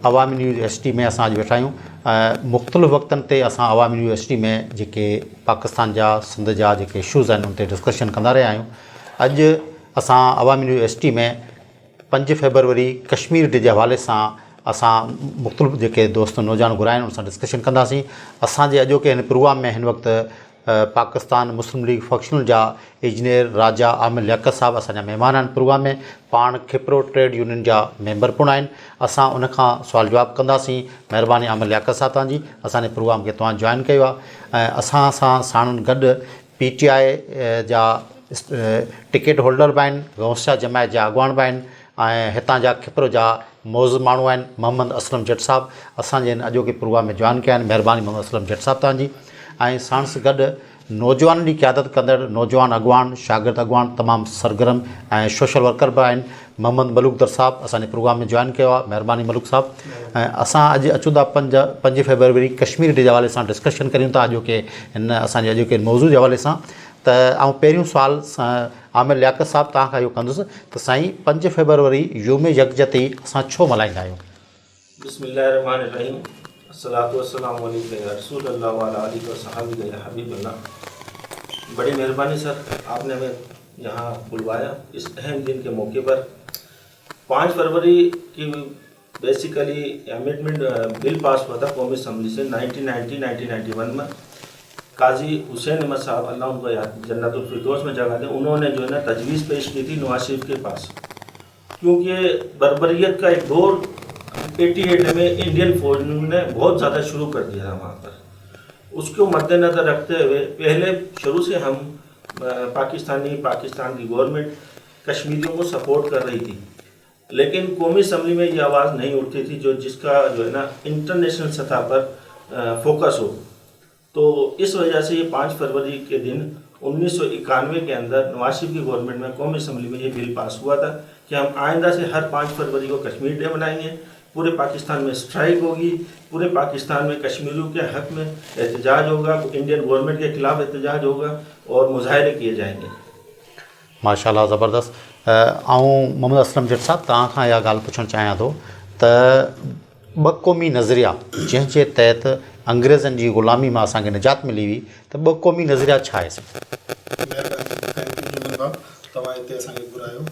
अवामी news ST में असां अॼु वेठा आहियूं। मुख़्तलिफ़ वक़्तनि ते असां अवामी न्यूज़ एसटी में जेके पाकिस्तान जा सिंध जा जेके इशूज़ आहिनि उन ते डिस्कशन कंदा रहिया आहियूं। अॼु असां अवामी न्यूज़ एसटी में 5 फरवरी कश्मीर डे जे हवाले सां असां मुख़्तलिफ़ जेके दोस्त नौजवान घुराया आहिनि उन सां डिस्कशन कंदासीं। असांजे अॼोके हिन प्रोग्राम में हिन वक़्तु पाकिस्तान मुस्लिम लीग फंक्शनल जा इंजीनियर राजा आमिर लियाकत साहब असांजा महिमान आहिनि प्रोग्राम में। पाण खिप्रो ट्रेड यूनियन जा मेंबर पिणु आहिनि। असां उनखां सुवाल जवाबु कंदासीं। महिरबानी आमिर लियाकत साहब तव्हांजी, असांजे प्रोग्राम खे तव्हां जॉइन कयो आहे। ऐं असां सां साणनि गॾु PTI जा टिकट होल्डर बि आहिनि, गौसिया जमायत जा अॻुवान बि आहिनि ऐं हितां जा खिप्रो जा मौज़ माण्हू आहिनि। मोहम्मद असलम जट साहब असांजे हिन अॼोके प्रोग्राम में जॉइन कया आहिनि। महिरबानी मोहम्मद असलम जट साहब तव्हांजी। ऐं साणस गॾु नौजवाननि जी क़यादत कंदड़ नौजवान अॻुवान शागिर्द अॻुवान तमामु सरगर्म ऐं सोशल वर्कर बि आहिनि। मोहम्मद मलूक दर साहब असांजे प्रोग्राम में जॉइन कयो आहे। महिरबानी मलूक साहब। ऐं असां अॼु अचूं था 5 फरवरी कश्मीर डे जे हवाले सां डिस्कशन करियूं था अॼोके हिन असांजे अॼोके मौज़ू जे हवाले सां। त ऐं पहिरियों सुवाल आमिर लियाकत साहब तव्हां खां इहो कंदुसि त साईं 5 फरवरी योम यकजहती असां छो मल्हाईंदा आहियूं? बिस्मिल्लाहिर्रहमानिर्रहीम। अस्सलातु वस्सलामु अलैका या रसूल अल्लाह व अला आलिहि व सहाबिहि या हबीब अल्लाह। बड़ी मेहरबानी सर, आपने हमें यहाँ बुलवाया इस अहम दिन के मौके पर। 5 फरवरी की बेसिकली अमेंडमेंट बिल पास हुआ था कौमी असम्बली से 1991 में। काजी हुसैन अहमद साहब अल्लाह उनको जन्नतुल फिरदौस में जगह दें, उन्होंने जो है ना तजवीज़ पेश की थी नवाज शरीफ के पास, क्योंकि बर्बरियत का एक दौर 88 में इंडियन फौज ने बहुत ज़्यादा शुरू कर दिया था वहाँ पर। उसको मद्देनज़र रखते हुए पहले शुरू से हम पाकिस्तान की गवर्नमेंट कश्मीरियों को सपोर्ट कर रही थी, लेकिन कौमी असम्बली में ये आवाज़ नहीं उठती थी जिसका जो है ना इंटरनेशनल सतह पर फोकस हो। तो इस वजह से ये 5 फरवरी के दिन 1991 के अंदर नवाज शरीफ की गवर्नमेंट में कौमी असम्बली में ये बिल पास हुआ था कि हम आइंदा से हर 5 फरवरी को कश्मीर डे मनाएंगे। पूरे पाकिस्तान में स्ट्राइक होगी, पूरे पाकिस्तान में कश्मीरियों के हक में एहतजाज होगा, इंडियन गवर्नमेंट के खिलाफ एहतजाज होगा और मुजाहरे किए जाएंगे। माशाल्लाह, ज़बरदस्त। ऐं मोहम्मद असलम जट साहब तव्हां खां इहा ॻाल्हि पुछणु चाहियां थो त ॿ क़ौमी नज़रिया जंहिंजे तहत अंग्रेज़नि जी ग़ुलामी मां असांखे निजात मिली हुई, त ॿ क़ौमी नज़रिया छा आहे? तव्हां हिते असांखे घुरायो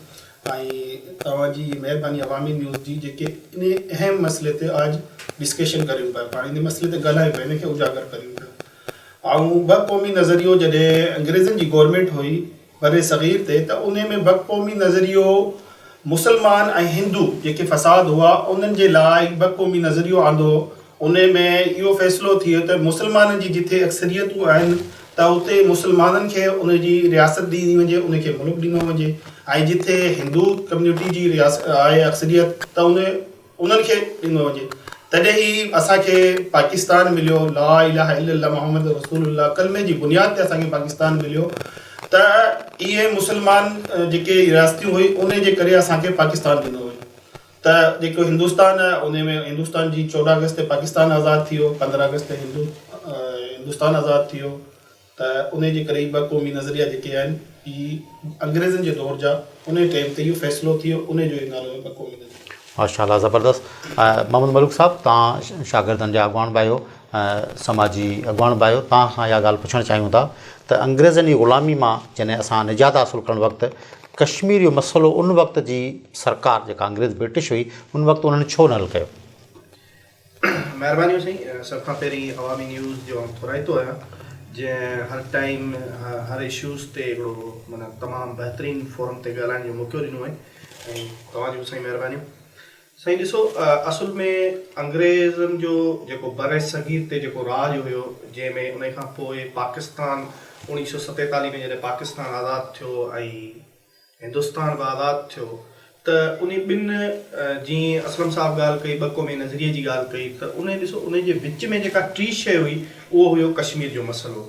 ऐं तव्हांजी महिरबानी अवामी न्यूज़ जी जेके इन अहम मसइले ते आज डिस्कशन करियूं पिया, पाण इन मसइले ते ॻाल्हायूं पिया, इनखे उजागर करियूं पिया। ऐं ॿ क़ौमी नज़रियो जॾहिं अंग्रेज़नि जी गवर्नमेंट हुई बरे सग़ीर ते, त उन में ॿ क़ौमी नज़रियो मुसलमान ऐं हिंदू जेके फ़साद हुआ उन्हनि जे लाइ ॿ क़ौमी नज़रियो आंदो। उन में इहो फ़ैसिलो थियो त मुसलमाननि जी जिथे अक्सरियतूं आहिनि त उते मुसलमाननि खे उनजी रियासत ॾिनी वञे, उनखे मुल्क ॾिनो वञे, ऐं जिथे हिंदू कम्यूनिटी जी रियासत आहे अक्सरियत त उन्हनि खे ॾिनो वञे। तॾहिं ई असांखे पाकिस्तान मिलियो, ला इलाहा इल्लल्लाह मुहम्मद रसूलुल्लाह कलमे जी बुनियाद ते असांखे पाकिस्तान मिलियो। त इहे मुसलमान जेके रियासतियूं हुई उन जे करे असांखे पाकिस्तान ॾिनो वञे। त जेको हिंदुस्तान आहे उन में हिंदुस्तान जी 14 अगस्त ते पाकिस्तान आज़ादु थियो, 15 अगस्त ते हिंदुस्तान आज़ादु थियो। त उन जे करे ई ॿ क़ौमी नज़रिया जेके आहिनि ई अंग्रेज़नि जे दौर जा उन टाइम ते इहो फ़ैसिलो थियो, उन जो ई नालो ॿ क़ौमी नज़रिया। माशाल्लाह, ज़बरदस्त। मोहम्मद मलूक साहब तव्हां शागिर्दनि जा अॻुवान बि आहियो, समाजी अॻुवान बि आहियो, तव्हां खां इहा ॻाल्हि पुछणु चाहियूं था त अंग्रेज़नि जी ग़ुलामी मां जॾहिं असां निजात हासिलु करणु वक़्तु कश्मीर जो मसइलो उन वक़्त जी सरकार जेका अंग्रेज़ ब्रिटिश हुई उन वक़्तु उन्हनि छो न हल कयो? महिरबानी साईं, सभ खां पहिरीं अवामी न्यूज़ जो थोराईंदो आहियां जंहिं हर टाइम हर इशूज़ ते हिकिड़ो माना तमामु बहितरीनु फोरम ते ॻाल्हाइण जो मौक़ो ॾिनो आहे ऐं तव्हांजो साईं महिरबानी। साईं ॾिसो, असुल में अंग्रेज़नि जो जेको बर सग़ीर ते जेको राज हुयो, जंहिंमें उन खां पोइ पाकिस्तान 1947 में जॾहिं पाकिस्तान आज़ादु थियो ऐं हिंदुस्तान बि आज़ादु थियो, त उन ॿिनि जीअं असलम साहब ॻाल्हि कई ॿ क़ौमी नज़रिए जी ॻाल्हि कई, त उन ॾिसो उन जे विच में जेका टी शइ हुई उहो हुयो कश्मीर जो मसइलो।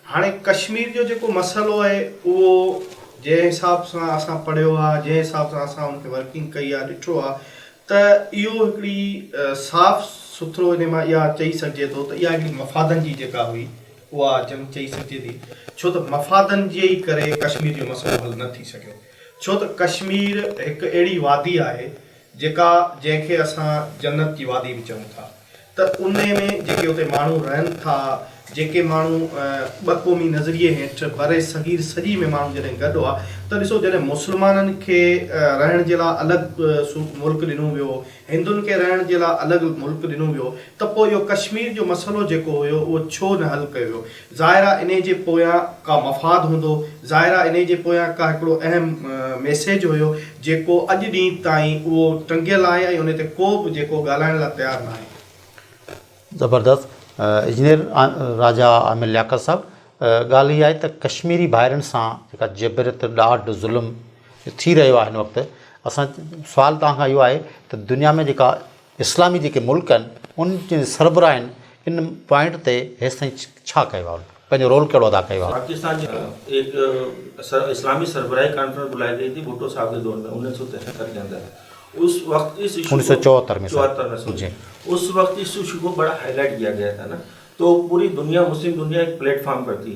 हाणे कश्मीर जो जेको मसइलो आहे उहो जंहिं हिसाब सां असां पढ़ियो आहे, जंहिं हिसाब सां असां उनखे वर्किंग कई आहे, ॾिठो आहे, त इहो हिकिड़ी साफ़ सुथरो इन मां इहा चई सघिजे थो त इहा हिकिड़ी मफ़ादनि जी जेका हुई उहा जंग चई सघिजे थी, छो त मफ़ादनि जे ई करे कश्मीर जो मसइलो हल न थी सघियो। छो त कश्मीर हिकु अहिड़ी वादी आहे जंहिंखे असां जन्नत जी वादी बि चऊं था, त उन में जेके उते माण्हू रहनि था, जेके माण्हू ॿ क़ौमी नज़रिए हेठि बरे सगीर सॼी में माण्हू जॾहिं गॾु आहे, त ॾिसो जॾहिं मुस्लमाननि खे रहण जे लाइ अलॻि मुल्क ॾिनो वियो, हिंदुनि खे रहण जे लाइ अलॻि मुल्क ॾिनो वियो, त पोइ इहो कश्मीर जो मसइलो जेको हुयो उहो छो न हल कयो वियो? ज़ाहिर आहे इन जे पोयां का मफ़ाद हूंदो, ज़ाहिर आहे इन जे पोयां का हिकिड़ो अहम मैसेज हुयो जेको अॼु ॾींहं ताईं उहो टंगियल आहे ऐं उन ते को बि जेको ॻाल्हाइण लाइ तयारु न आहे। ज़बरदस्त। इंजीनियर राजा आमिर लियाकत साहब, ॻाल्हि इहा आहे त कश्मीरी भाइरनि सां जेका जबरत ॾाढ ज़ुल्म थी रहियो आहे हिन वक़्तु, असां सुवालु तव्हांखां इहो आहे त दुनिया में जेका इस्लामी जेके मुल्क आहिनि उन जे सरबराहनि इन पॉइंट ते हेसि ताईं छा कयो आहे, पंहिंजो रोल कहिड़ो अदा कयो आहे? पाकिस्तान एक इस्लामी सरबराही कॉन्फ्रेंस बुलाई गई थी भुट्टो साहब के दौर में 1973 के अंदर। उस वक्त इस इशू 1974 में जी, उस वक्त इस इशू को बड़ा हाईलाइट किया गया था ना, तो पूरी दुनिया, मुस्लिम दुनिया एक प्लेटफॉर्म पर थी।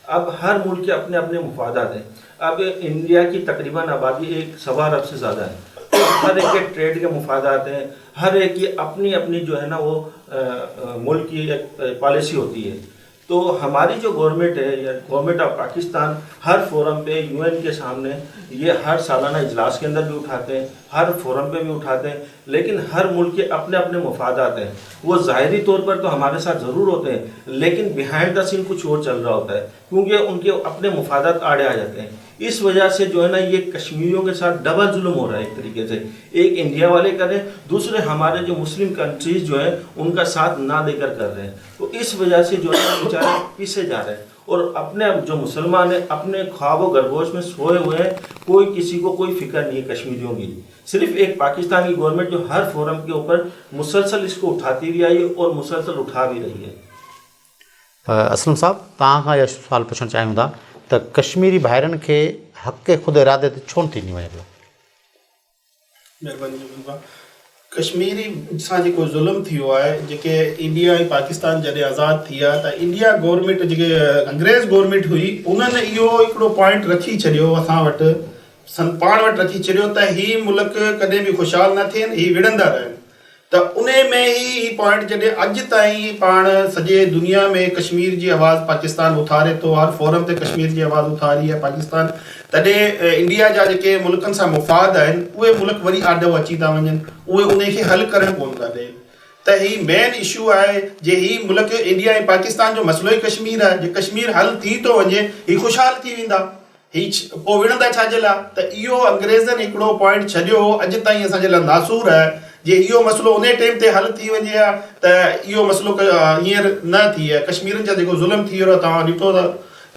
अब हर मुल्क के अपने अपने मुफादात हैं। अब इंडिया की तकरीबन आबादी 1.25 अरब से ज़्यादा है, हर एक के ट्रेड के मुफादात हैं, हर एक की अपनी अपनी जो है ना वो मुल्क की एक पॉलिसी होती है। तो हमारी जो गवर्नमेंट है या गवर्नमेंट ऑफ पाकिस्तान हर फोरम पे यूएन के सामने ये हर सालाना इजलास के अंदर भी उठाते हैं, हर फोरम पे भी उठाते हैं, लेकिन हर मुल्क के अपने अपने मफादात हैं। वो ज़ाहिरी तौर पर तो हमारे साथ ज़रूर होते हैं, लेकिन बिहाइंड द सीन कुछ और चल रहा होता है, क्योंकि उनके अपने मफादात आड़े आ जाते हैं। इस वजह से जो है ना ये कश्मीरियों के साथ डबल जुल्म हो रहा है एक तरीके से। एक इंडिया वाले कर रहे हैं, दूसरे हमारे जो मुस्लिम कंट्रीज जो है उनका साथ ना देकर कर रहे हैं। तो इस वजह से जो है बेचारे पीछे जा रहे हैं और अपने जो मुसलमान हैं अपने ख्वाब गर्भोश में सोए हुए हैं। कोई किसी को कोई फिक्र नहीं है कश्मीरियों की। सिर्फ एक पाकिस्तान की गवर्नमेंट जो हर फोरम के ऊपर मुसलसल इसको उठाती भी आई है और मुसलसल उठा भी रही है। असलम साहब, तव्हांखां इहो सुवाल पुछणु चाहियूं था त कश्मीरी भाइरनि खे हक़ ख़ुदि इरादे ते छो न थींदी वञे पियो? महिरबानी। कश्मीरी सां जेको ज़ुल्म थियो आहे, जेके इंडिया ऐं पाकिस्तान जॾहिं आज़ादु थी आहे त इंडिया गवर्नमेंट जेके अंग्रेज़ गवर्नमेंट हुई उन्हनि इहो हिकिड़ो पॉइंट रखी छॾियो असां वटि, पाण वटि रखी छॾियो त हीअ मुल्क कॾहिं बि ख़ुशहाल न थियनि, हीअ विढ़ंदा रहनि। त उन में ई पॉइंट जॾहिं अॼु ताईं पाण सॼे दुनिया में कश्मीर जी आवाज़ पाकिस्तान उथारे थो, हर फोरम ते कश्मीर जी आवाज़ उथारी आहे पाकिस्तान, तॾहिं इंडिया जा जेके मुल्कनि सां मुफ़ाद आहिनि उहे मुल्क वरी आॾो अची था वञनि, उहे उन खे हल करणु कोन था ॾियनि। त हीउ मेन इशू आहे, जे हीउ मुल्क इंडिया ऐं पाकिस्तान जो मसइलो ई कश्मीर आहे, जे कश्मीर हल थी थो वञे हीउ ख़ुशहाल थी वेंदा, हीउ पोइ विढ़ंदा छाजे लाइ? त इहो अंग्रेज़नि हिकिड़ो पॉइंट छॾियो अॼु ताईं असांजे लाइ नासूर आहे। जे इहो मसइलो उन टाइम ते हल थी वञे हा त इहो मसइलो हींअर न थी आहे। कश्मीरनि जा जेको ज़ुल्म थी वियो आहे, तव्हां ॾिठो त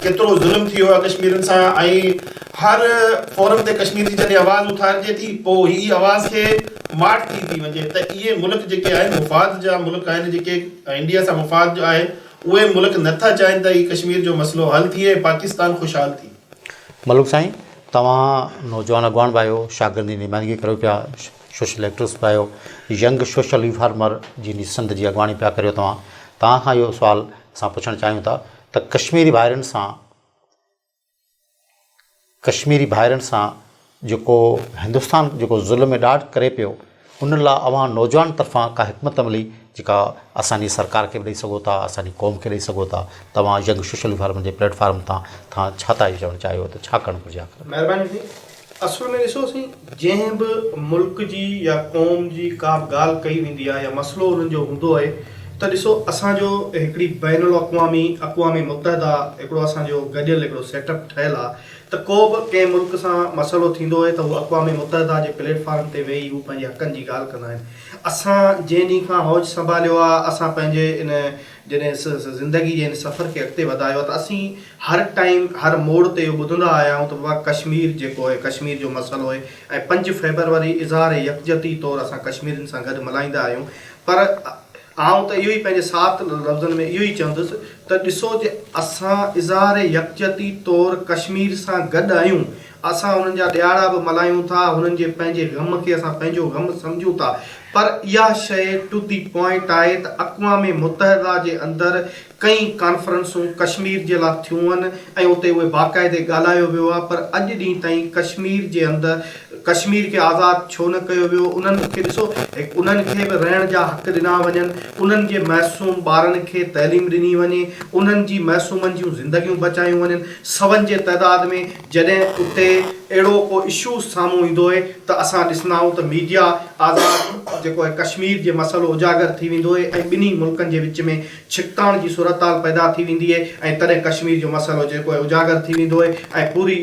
केतिरो ज़ुल्म थी वियो आहे कश्मीरनि सां, ऐं हर फोरम ते कश्मीर जी जॾहिं आवाज़ उथारिजे थी पोइ हीअ आवाज़ खे माठ थी वञे। त इहे मुल्क जेके आहिनि मुफ़ाद जा मुल्क आहिनि, जेके इंडिया सां मुफ़ाद जो आहे, उहे मुल्क नथा चाहिनि त हीउ कश्मीर जो मसइलो हल थिए, पाकिस्तान ख़ुशहाल थी। मलूक साईं, तव्हां नौजवान अॻवान बि आहियो, शागिर्दी नुमाइंदगी करियो पिया, सोशल एक्टिविस्ट बि आहियो, यंग सोशल रिफॉर्मर जी संद जी अॻवानी पिया करियो। तव्हांखां इहो सुवालु असां पुछणु चाहियूं था त कश्मीरी भाइरनि सां जेको हिंदुस्तान जेको ज़ुल्म में ॾाढ करे पियो, उन लाइ अवां नौजवान तरफ़ां का हिकमत अमली जेका असांजी सरकार खे बि ॾेई सघो था, असांजी क़ौम खे ॾेई सघो था, तव्हां यंग सोशल रिफॉर्मर जे प्लेटफॉर्म तां तव्हां छा था चवणु चाहियो त छा करणु घुरिजे? महिरबानी थी। असल में ॾिसोसीं, जंहिं बि मुल्क जी या क़ौम जी का बि ॻाल्हि कई वेंदी आहे या मसइलो उन्हनि जो हूंदो आहे, त ॾिसो असांजो हिकिड़ी बैनुल अक़वामी मुतहदा हिकिड़ो असांजो गॾियल हिकिड़ो सेटअप ठहियलु आहे। त को बि कंहिं मुल्क सां मसइलो थींदो आहे त उहो अक़वामी मुतहदा जे प्लेटफॉर्म ते वेही हू पंहिंजे हक़नि जी ॻाल्हि कंदा आहिनि। असां जंहिं ॾींहं खां हौज संभालियो आहे, असां पंहिंजे इन जॾहिं ज़िंदगी जे हिन सफ़र खे अॻिते वधायो आहे, त असीं हर टाइम हर मोड़ ते इहो ॿुधंदा आया आहियूं त बाबा कश्मीर जेको आहे, कश्मीर जो मसइलो आहे, ऐं 5 फेबरवरी इज़हार यकजहती तौरु असां कश्मीरियुनि सां गॾु मल्हाईंदा आहियूं। पर आउं त इहो ई पंहिंजे 7 लफ़्ज़नि में इहो ई चवंदुसि त ॾिसो, जे असां इज़हार यकजहती तौरु कश्मीर सां गॾु आहियूं, असां हुननि जा ॾियारा बि मल्हायूं था, हुननि जे पंहिंजे ग़म खे असां पंहिंजो ग़म सम्झूं था, पर इहा शइ टू दी पॉइंट आहे त अक़वामी मुतहदा जे अंदरि कई कॉन्फ्रेंसूं कश्मीर जे लाइ थियूं आहिनि ऐं उते उहे बाक़ाइदे ॻाल्हायो वियो आहे, पर अॼु ॾींहं ताईं कश्मीर जे अंदरि कश्मीर खे आज़ादु छो न कयो वियो, उन्हनि खे ॾिसो उन्हनि खे बि रहण जा हक़ ॾिना वञनि, उन्हनि जे मासूम ॿारनि खे तइलीम ॾिनी वञे, उन्हनि जी मासूमनि जूं ज़िंदगियूं बचायूं वञनि। सवनि जे तइदाद में जॾहिं उते अहिड़ो को इशू साम्हूं ईंदो आहे त असां ॾिसंदा आहियूं त मीडिया आज़ादु जेको आहे कश्मीर जे मसइलो उजागर थी वेंदो आहे ऐं ॿिन्ही मुल्कनि जे विच में छिकताण जी सूरत हाल पैदा थी वेंदी आहे ऐं तॾहिं कश्मीर जो मसइलो जेको आहे उजागर थी वेंदो आहे ऐं पूरी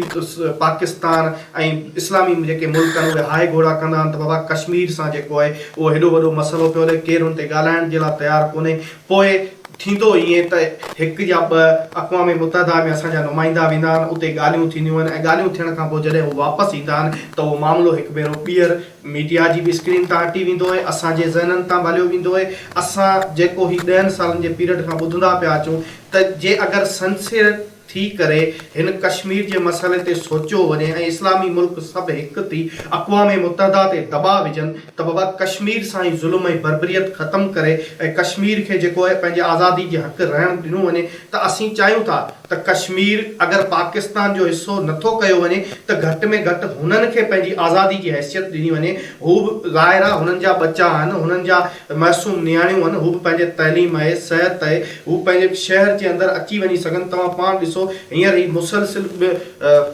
पाकिस्तान ऐं इस्लामी जेके मुल्क आहिनि उहे हाय घोड़ा कंदा आहिनि त बाबा कश्मीर सां जेको आहे उहो हेॾो वॾो मसइलो पियो हले, केरु हुन ते ॻाल्हाइण जे लाइ तयारु कोन्हे। पोइ थींदो ईअं त हिकु या ॿ अक़वाम मुतहदा में असांजा नुमाइंदा वेंदा आहिनि, उते ॻाल्हियूं थींदियूं आहिनि ऐं ॻाल्हियूं थियण खां पोइ जॾहिं उहे वापसि ईंदा आहिनि त उहो मामिलो हिकु भेरो ॿीहर मीडिया जी बि स्क्रीन तां हटी वेंदो आहे, असांजे ज़हननि तां भलियो वेंदो आहे। असां जेको ही 10 सालनि जे पीरियड खां ॿुधंदा पिया अचूं त जे अगरि सिंसियर थी करे हिन कश्मीर जे मसइले ते सोचियो वञे ऐं इस्लामी मुल्क सभु हिकु थी अक़वाम मुतहदा ते दबाव विझनि त बाबा कश्मीर सां ई ज़ुल्म ऐं बर्बरियत ख़तमु करे ऐं कश्मीर खे जेको आहे पंहिंजे आज़ादी जे हक़ रहण ॾिनो वञे त असीं चाहियूं था त कश्मीर अगरि पाकिस्तान जो हिसो नथो कयो वञे त घटि में घटि हुननि खे पंहिंजी आज़ादी जी हैसियत ॾिनी वञे। हू बि ज़ाहिर आहे हुननि जा बच्चा आहिनि, हुननि जा मासूम नियाणियूं आहिनि, हू बि पंहिंजे तइलीम आहे, सिहत आहे, हू पंहिंजे शहर जे अंदरि अची वञी सघनि। तव्हां पाण ॾिसो हींअर ई मुसलसिल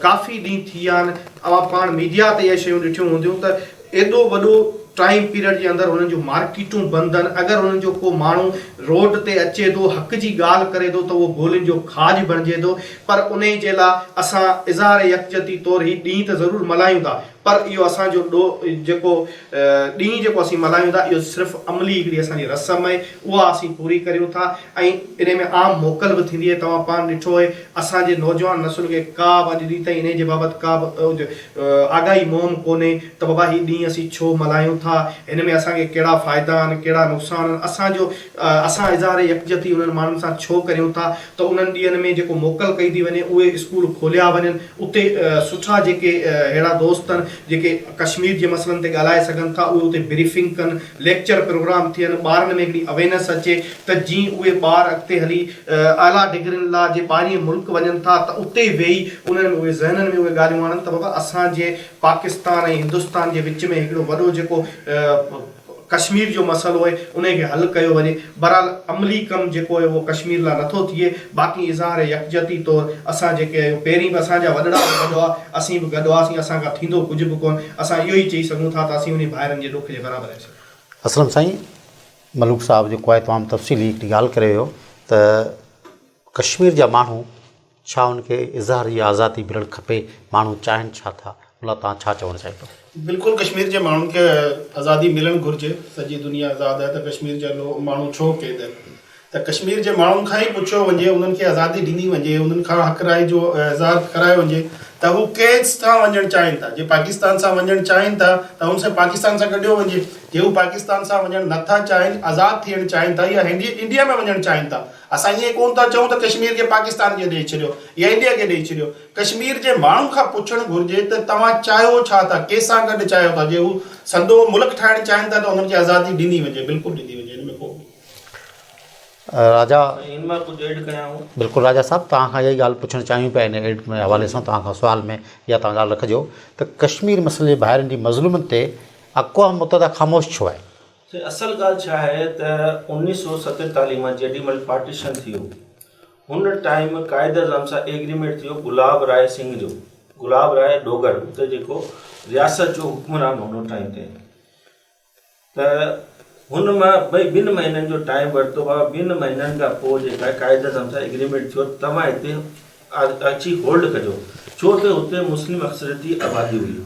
काफ़ी ॾींहं थी विया आहिनि, तव्हां पाण मीडिया ते इहे शयूं ॾिठियूं हूंदियूं त एॾो वॾो टाइम पीरियड जे अंदरि हुननि जूं मार्केटूं बंदि आहिनि। अगरि हुननि जो को माण्हू रोड ते अचे थो हक़ जी ॻाल्हि करे थो त उहो गोलियुनि जो खाज बणिजे थो, पर उन जे लाइ असां इज़हार यकजहती तौरु ही ॾींहुं त ज़रूरु मल्हायूं था, पर इहो असांजो जेको ॾींहुं जेको असीं मल्हायूं था इहो सिर्फ़ु अमली हिकिड़ी असांजी रस्म आहे, उहा असीं पूरी करियूं था ऐं इन में आम मोकल बि थींदी आहे। तव्हां पाण ॾिठो आहे असांजे नौजवान नसुल खे का बि अॼु ॾींहुं ताईं इन जे बाबति का बि आगाही मुहिम कोन्हे त बाबा हीउ ॾींहुं असीं छो मल्हायूं था, हिन में असांखे कहिड़ा फ़ाइदा आहिनि, कहिड़ा नुक़सान आहिनि, असां इज़हार यकजहती उन्हनि माण्हुनि सां छो करियूं था त उन्हनि ॾींहंनि में जेको मोकल कई थी वञे उहे स्कूल खोलिया वञनि, उते सुठा जेके अहिड़ा दोस्त आहिनि जेके कश्मीर जे मसइलनि ते ॻाल्हाए सघनि था उहे उते ब्रीफिंग कनि, लेक्चर प्रोग्राम थियनि, ॿारनि में हिकिड़ी अवेयरनेस अचे त जीअं उहे ॿार अॻिते हली आला डिग्रियुनि लाइ जे ॿाहिरीं मुल्क वञनि था त उते वेही उन्हनि में उहे ज़हननि में उहे ॻाल्हियूं आणनि त बाबा असांजे पाकिस्तान ऐं हिंदुस्तान जे विच में हिकिड़ो वॾो जेको कश्मीर जो मसइलो आहे उनखे हल कयो वञे। बहरहाल अमली कमु जेको आहे उहो कश्मीर लाइ नथो थिए, बाक़ी इज़हार यकजहती तौरु असां जेके आहियूं पहिरीं बि असांजा वॾड़ा बि गॾु आहे, असीं बि गॾु हुआसीं, असांखां थींदो कुझु बि कोन, असां इहो ई चई सघूं था त असीं उन ॿाहिरनि जे ॾुख जे बराबरि आहियूं। असलम साईं मलूक साहब जेको आहे तमामु तफ़सीली हिकिड़ी ॻाल्हि करे वियो त कश्मीर जा माण्हू छा उनखे इज़हार जी आज़ादी मिलणु खपे, माण्हू चाहिनि छा था, उन तव्हां छा चवणु चाहींदो? बिल्कुलु कश्मीर जे माण्हुनि खे आज़ादी मिलणु घुरिजे, सॼी दुनिया आज़ादु आहे त कश्मीर जा माण्हू छो क़ैद आहिनि। त कश्मीर जे माण्हुनि खां ई पुछियो वञे, उन्हनि खे आज़ादी ॾिनी वञे, उन्हनि खां हक़ राय जो इज़हार करायो वञे त हू कंहिं सां वञणु चाहिनि था। जे पाकिस्तान सां वञणु चाहिनि था त हुन सां पाकिस्तान सां गॾियो वञे, जे हू पाकिस्तान सां वञणु नथा चाहिनि, आज़ादु थियणु चाहिनि था या इंडिया में वञणु चाहिनि था। असां ईअं कोन था चऊं त कश्मीर खे पाकिस्तान खे ॾेई छॾियो या इंडिया खे ॾेई छॾियो, कश्मीर जे माण्हू खां पुछणु घुरिजे त तव्हां चाहियो छा था, कंहिंसां गॾु चाहियो था। जे हू संदो मुल्क ठाहिणु चाहिनि था त हुननि खे आज़ादी ॾिनी वञे, बिल्कुलु ॾिनी वञे, हिन में को राजा इनमें कुझु ऐड कयां? बिल्कुलु राजा साहब तव्हां खां इहा ई ॻाल्हि पुछणु चाहियूं पिया इन एड में हवाले सां, तव्हां खां सुवाल में इहा तव्हां ॻाल्हि रखिजो त कश्मीर मसइले जे ॿाहिरनि जी मज़लूमनि ते अक़वाम मुतहदा ख़ामोश छो आहे? असल ॻाल्हि छा आहे त 1947 में जेॾी महिल पार्टीशन थियो हुन टाइम क़ाइद आज़म सां एग्रीमेंट थियो गुलाब राय सिंह जो, गुलाब राय डोगर उते जेको रियासत जो हुक्मरान हुन टाइम ते, त हुन मां भई 2 महीननि जो टाइम वरितो आहे। 2 महीननि खां पोइ जेका क़ाइद आज़म सां एग्रीमेंट थियो तव्हां हिते अची होल्ड कजो, छो त हुते मुस्लिम अक्सरियती आबादी हुई।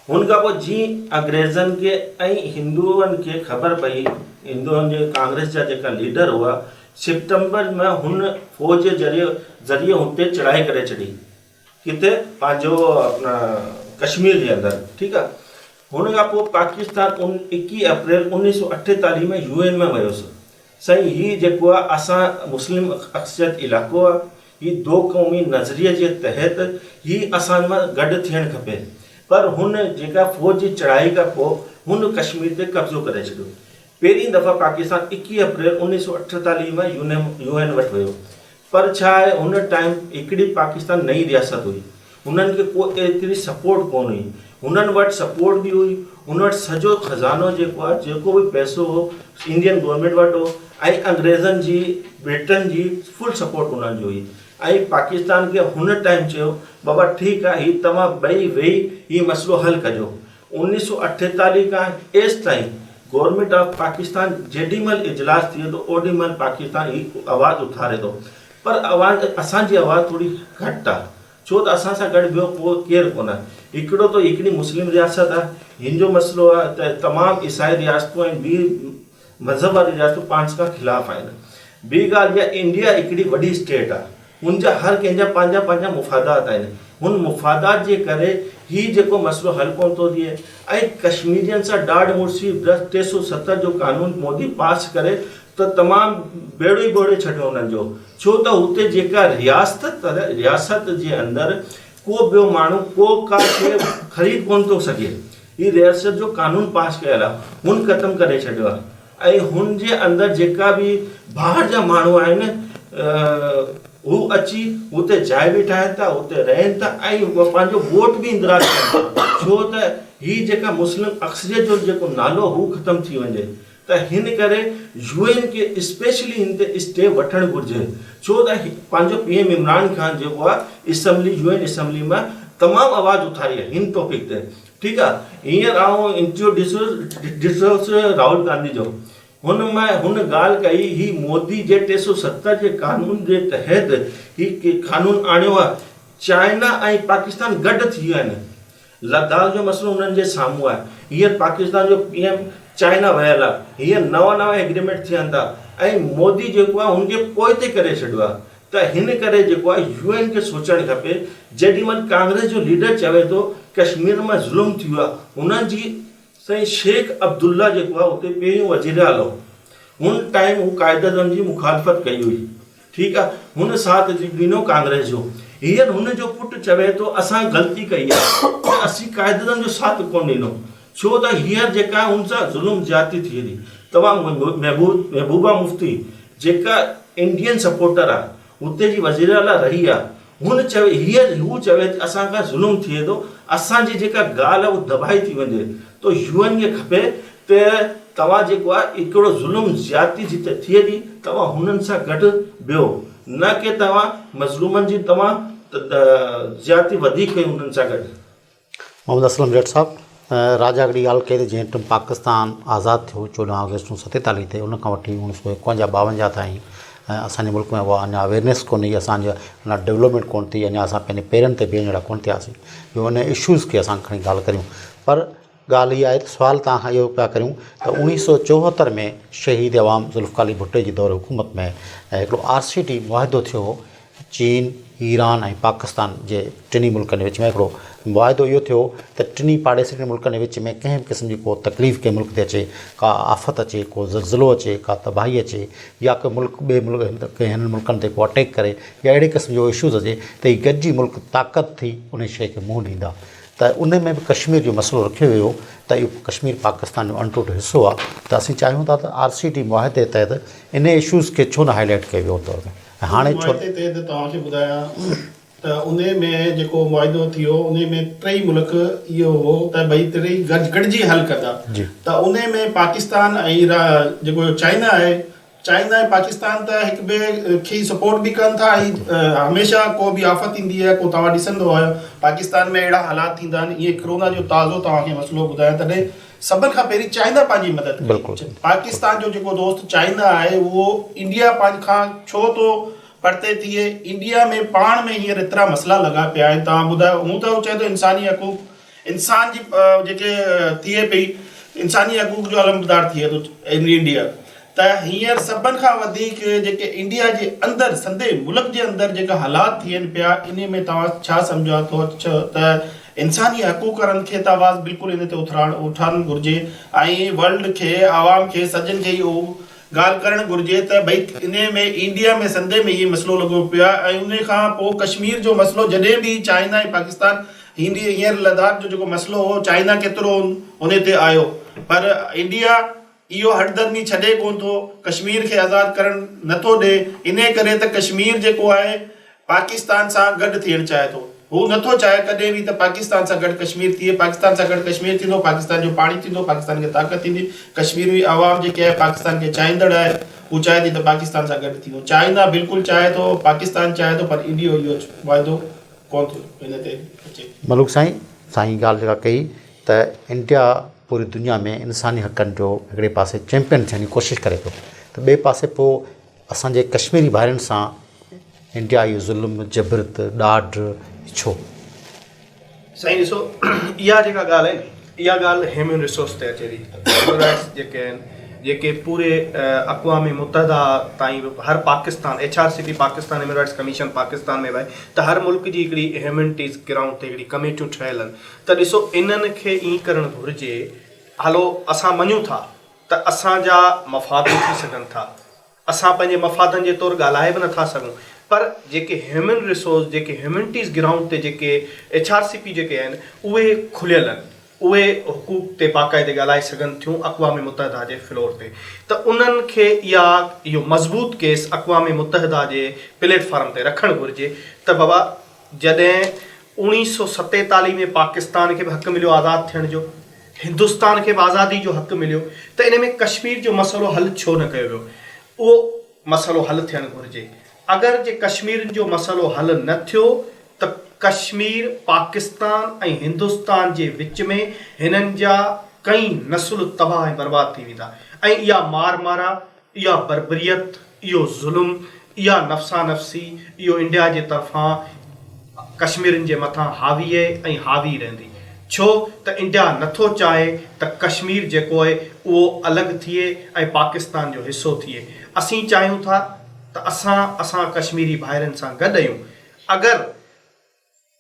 हुन खां पोइ जीअं अंग्रेज़नि खे ऐं हिंदुअनि खे ख़बर पई, हिंदुअनि जे कांग्रेस जा जेका लीडर हुआ, सितंबर में हुन फ़ौज जे ज़रिए हुते चढ़ाई करे छॾी, किथे पंहिंजो कश्मीर जे अंदरि, ठीकु आहे। हुन खां पोइ पाकिस्तान 21 अप्रैल 1948 में UN में वियोसीं। साईं हीउ जेको आहे असां मुस्लिम अक्सरियत इलाइक़ो आहे, हीउ 2 क़ौमी नज़रिए जे तहत हीउ असां मां गॾु थियणु खपे, पर हुन जेका फ़ौज जी चढ़ाई खां पोइ हुन कश्मीर ते कब्ज़ो करे छॾियो। पहिरीं दफ़ा पाकिस्तान 21 अप्रैल 1948 में UN वटि वियो, पर छा आहे हुन टाइम हिकिड़ी पाकिस्तान नई रियासत हुई, हुननि खे को एतिरी सपोर्ट कोन हुई। हुननि वटि सपोर्ट बि हुई, हुन वटि सॼो खज़ानो जेको आहे, जेको बि पैसो हो इंडियन गवर्नमेंट वटि हो, ऐं अंग्रेज़नि जी ब्रिटेन जी फुल सपोर्ट हुननि जी हुई। ऐं पाकिस्तान खे हुन टाइम चयो बाबा ठीकु आहे, हीउ तव्हां ॿई वेही हीउ मसइलो हल कजो। 1948 खां एसि ताईं गवर्नमेंट ऑफ पाकिस्तान जेॾी महिल इजलास थिए थो ओॾी महिल पाकिस्तान ही आवाज़ु उथारे थो, पर आवाज़ असांजी आवाज़ थोरी घटि आहे, छो त असां सां गॾु ॿियो को केरु कोन आहे। हिकिड़ो त हिकिड़ी मुस्लिम रियासत आहे, हिन जो मसइलो आहे त तमामु ईसाई रियासतूं ऐं ॿी मज़हब वारी रियासतूं पाण खां ख़िलाफ़ु आहिनि। ॿी ॻाल्हि इहा, इंडिया हिकिड़ी वॾी स्टेट आहे, हुनजा हर कंहिंजा पंहिंजा पंहिंजा मुफ़ादात आहिनि, हुन मुफ़ादात जे करे हीउ जेको मसइलो हल कोन थो थिए। ऐं कश्मीरियुनि सां ॾाढ मुड़सी 370 जो कानून मोदी पास करे त तमामु बेड़ो ई बेड़े छॾियो हुननि जो, छो त हुते जेका रियासत जे अंदरि को ॿियो माण्हू को का शइ ख़रीद कोन थो सघे, हीअ रियासत जो कानून पास कयल आहे, हुन ख़तमु करे छॾियो आहे। ऐं हुन जे अंदरि जेका बि ॿाहिरि जा माण्हू आहिनि हू अची हुते जाइ बि ठाहिनि था, हुते रहनि था ऐं पंहिंजो वोट बि इंदिराज कनि था, छो त हीअ जेका मुस्लिम अक्सरियत जो जेको नालो हू ख़तमु थी वञे। त हिन करे UN खे स्पेशली हिन ते स्टेप वठणु घुरिजे, छो त पंहिंजो PM इमरान ख़ान जेको आहे UN असेंबली में तमामु आवाज़ु उथारी आहे हिन टॉपिक ते। ठीकु आहे, हींअर आउं इंटरव्यू ॾिसोसि राहुल गांधी जो, हुन ॻाल्हि कई ही मोदी जे 370 जे कानून जे तहत ही कानून आणियो आहे। चाइना ऐं पाकिस्तान गॾु थी विया आहिनि, लद्दाख जो मसइलो हुननि जे साम्हूं आहे, हींअर पाकिस्तान जो PM चाइना वियल आहे, हींअर नवां एग्रीमेंट थियनि था ऐं मोदी जेको आहे हुनखे पोइ ते करे छॾियो आहे। त हिन करे जेको आहे UN खे सोचणु खपे, जेॾी महिल कांग्रेस जो लीडर चवे थो कश्मीर में ज़ुल्म थी वियो आहे, हुननि जी साईं शेख अब्दुल्ला जेको आहे उते पहिरियों वज़ीर आला हो, हुन टाइम हू क़ाइदनि जी मुखालफ़त कई हुई। ठीकु आहे, हुन साथ ॾिनो कांग्रेस जो। हींअर हुन जो पुटु चवे थो असां ग़लती कई आहे त असीं क़ाइदनि जो साथ कोन ॾिनो, छो त हींअर जेका हुन सां ज़ुल्म ज्यादती थिए थी। तव्हां महबूबा मुफ्ती जेका इंडियन सपोर्टर आहे, हुते जी वज़ीर आला रही आहे, हुन चवे हू चवे असांखां ज़ुल्म थिए थो, असांजी जेका ॻाल्हि आहे उहा दबाई थी वञे। त UN खे खपे त तव्हां जेको आहे हिकिड़ो ज़ुल्म ज्यादती जिते थिए थी तव्हां हुननि सां गॾु बिहो, न कि तव्हां मज़लूमनि जी तव्हां ज्यादती वधीक कयो हुननि सां गॾु। मोहम्मद असलम जट साहब, राजा हिकिड़ी ॻाल्हि कई त जंहिं टाइम पाकिस्तान आज़ादु थियो 14 अगस्त 1947 ते, उन खां वठी 1951-52 ताईं असांजे मुल्क में उहा अञा अवेयरनेस कोन्हे, असांजो अञा डेवलपमेंट कोन थी, अञा असां पंहिंजे पेरनि ते बीहण जहिड़ा कोन थियासीं, ॿियो उन इशूज़ खे असां खणी ॻाल्हि करियूं। पर ॻाल्हि इहा आहे त सुवाल तव्हां इहो पिया करियूं त 1974 में शहीद अवाम ज़ुल्फ़िकार अली भुट्टो जी दौर हुकूमत में हिकिड़ो RCT मुआहिदो थियो हो, चीन, ईरान ऐं पाकिस्तान जे टिनी मुल्कनि जे विच में हिकिड़ो मुआहिदो इहो थियो त टिनी पाड़ेसरी मुल्कनि जे विच में कंहिं बि क़िस्म जी को तकलीफ़ कंहिं मुल्क ते अचे, का आफ़त अचे, को ज़ल्ज़लो अचे, का तबाही अचे, या को मुल्क ॿिए मुल्क कंहिं हिन मुल्कनि ते को अटैक करे, या अहिड़े क़िस्म जो इशूज़ अचे त हीअ गॾिजी मुल्क ताक़त थी उन शइ खे मुंहुं ॾींदा। त उन में बि कश्मीर जो मसइलो रखियो वियो त इहो कश्मीर पाकिस्तान जो अनटूट हिसो आहे, त असीं चाहियूं था त RCT मुआहिदे तहत इन इशूज़ खे छो न हाईलाइट कयो वियो दौर में। हाणे छो तव्हांखे ॿुधायां त उन में जेको मुआहिदो थियो उन में टई मुल्क इहो हो त भई टई गॾिजी हल कंदा, त उन में पाकिस्तान ऐं जेको चाइना आहे, चाइना ऐं पाकिस्तान त हिक ॿिए खे सपोर्ट बि कनि था ऐं हमेशह को बि आफ़त ईंदी आहे, को तव्हां ॾिसंदो आहियो पाकिस्तान में अहिड़ा हालात थींदा आहिनि, ईअं कोरोना जो ताज़ो तव्हांखे मसइलो ॿुधायां, तॾहिं सभिनि खां पहिरीं चाइना पंहिंजी मदद कई। पाकिस्तान जो जेको दोस्त चाइना आहे उहो इंडिया खां छो थो परते थिए, इंडिया में पाण में हींअर एतिरा मसइला लॻा पिया आहिनि। तव्हां ॿुधायो, हूं त चए थो इंसानी हक़ूक़, इंसान जी जेके थिए पई इंसानी हक़ूक़ जो अलमदार थिए थो इंडिया, त हींअर सभिनि खां वधीक जेके इंडिया जे अंदरि संदे मुल्क जे अंदरि जेका हालात थियनि पिया, इन में तव्हां छा सम्झो थो त इंसानी हक़ूक़नि खे त आवाज़ बिल्कुलु इन ते उठाइणु घुरिजे ऐं वर्ल्ड खे, आवाम खे, सॼनि खे इहो ॻाल्हि करणु घुरिजे त भई इन में इंडिया में संदे में इहो मसइलो लॻो पियो आहे। ऐं उन खां पोइ कश्मीर जो मसइलो जॾहिं बि चाइना ऐं पाकिस्तान हींअर लद्दाख जो जेको मसइलो हो, चाइना केतिरो उन ते आयो, पर इंडिया इहो हरदर्मी छॾे कोन थो, कश्मीर खे आज़ादु करणु नथो ॾे, इन करे त कश्मीर जेको आहे पाकिस्तान सां गॾु थियणु चाहे थो। हू नथो चाहे कॾहिं बि त पाकिस्तान सां गॾु कश्मीर थिए, पाकिस्तान सां गॾु कश्मीर थींदो, पाकिस्तान जो पाणी थींदो, पाकिस्तान खे ताक़त थींदी। कश्मीरी आवाम जेके आहे पाकिस्तान खे चाहींदड़ आहे, हू चाहे थी त पाकिस्तान सां गॾु थींदो। चाहींदा बिल्कुलु चाहे थो, पाकिस्तान चाहे थो, पर इंडिया इहो वाइदो कोन थो हिन ते अचे। मलूक साईं ॻाल्हि जेका कई त इंडिया पूरी दुनिया में इंसानी हक़नि जो हिकिड़े पासे चैम्पियन थियण जी कोशिशि करे थो, त ॿिए पासे पोइ असांजे कश्मीरी भाइरनि सां इंडिया इहो ज़ुल्म जबरत ॾाढ छो? साईं ॾिसो, इहा जेका ॻाल्हि आहे न, इहा ॻाल्हि ह्यूमन रिसोर्स ते अचे थी। ह्यूमन राइट्स जेके आहिनि, जेके पूरे अक़वाम मुतहदा ताईं हर Pakistan HRCP Pakistan human rights commission Pakistan में भाई त हर मुल्क जी हिकिड़ी ह्यूमनिटीज़ ग्राउंड ते हिकिड़ी कमेटियूं ठहियल आहिनि। त ॾिसो, इन्हनि खे ईअं करणु घुरिजे, हलो असां मञूं था त असांजा मफ़ाद थी सघनि था, असां पंहिंजे मफ़ादनि जे तौरु ॻाल्हाए बि नथा सघूं, पर जेके ह्यूमन रिसोर्स, जेके ह्यूमनिटीज़ ग्राउंड ते जेके HRCP जेके आहिनि, उहे खुलियल आहिनि, उहे हुकूक ते बाक़ाइदे ॻाल्हाए सघनि थियूं अक़वाम मुतहदा जे फ्लोर ते। त उन्हनि खे इहो मज़बूत केस अक़वाम मुतहदा जे प्लेटफॉर्म ते रखणु घुरिजे त बाबा, जॾहिं 1947 में पाकिस्तान खे बि हक़ु मिलियो आज़ादु थियण जो, हिंदुस्तान खे बि आज़ादी जो हक़ु मिलियो, त इन में कश्मीर जो मसइलो हल छो न कयो वियो? उहो मसइलो हल थियणु घुरिजे। अगरि जे कश्मीर जो मसइलो हल न थियो त कश्मीर पाकिस्तान ऐं हिंदुस्तान जे विच में हिननि जा कई नस्ल तबाह ऐं बर्बाद थी वेंदा। ऐं इहा मारा, इहा बर्बरियत, इहो ज़ुल्म, इहा नफ़्सा नफ़्सी, इहो इंडिया जे तरफ़ां कश्मीरनि जे मथां हावी आहे ऐं हावी रहंदी। छो त इंडिया नथो चाहे त कश्मीर जेको आहे उहो अलॻि थिए ऐं पाकिस्तान जो हिसो थिए। असीं चाहियूं था त असां कश्मीरी भाइरनि सां गॾु आहियूं। अगरि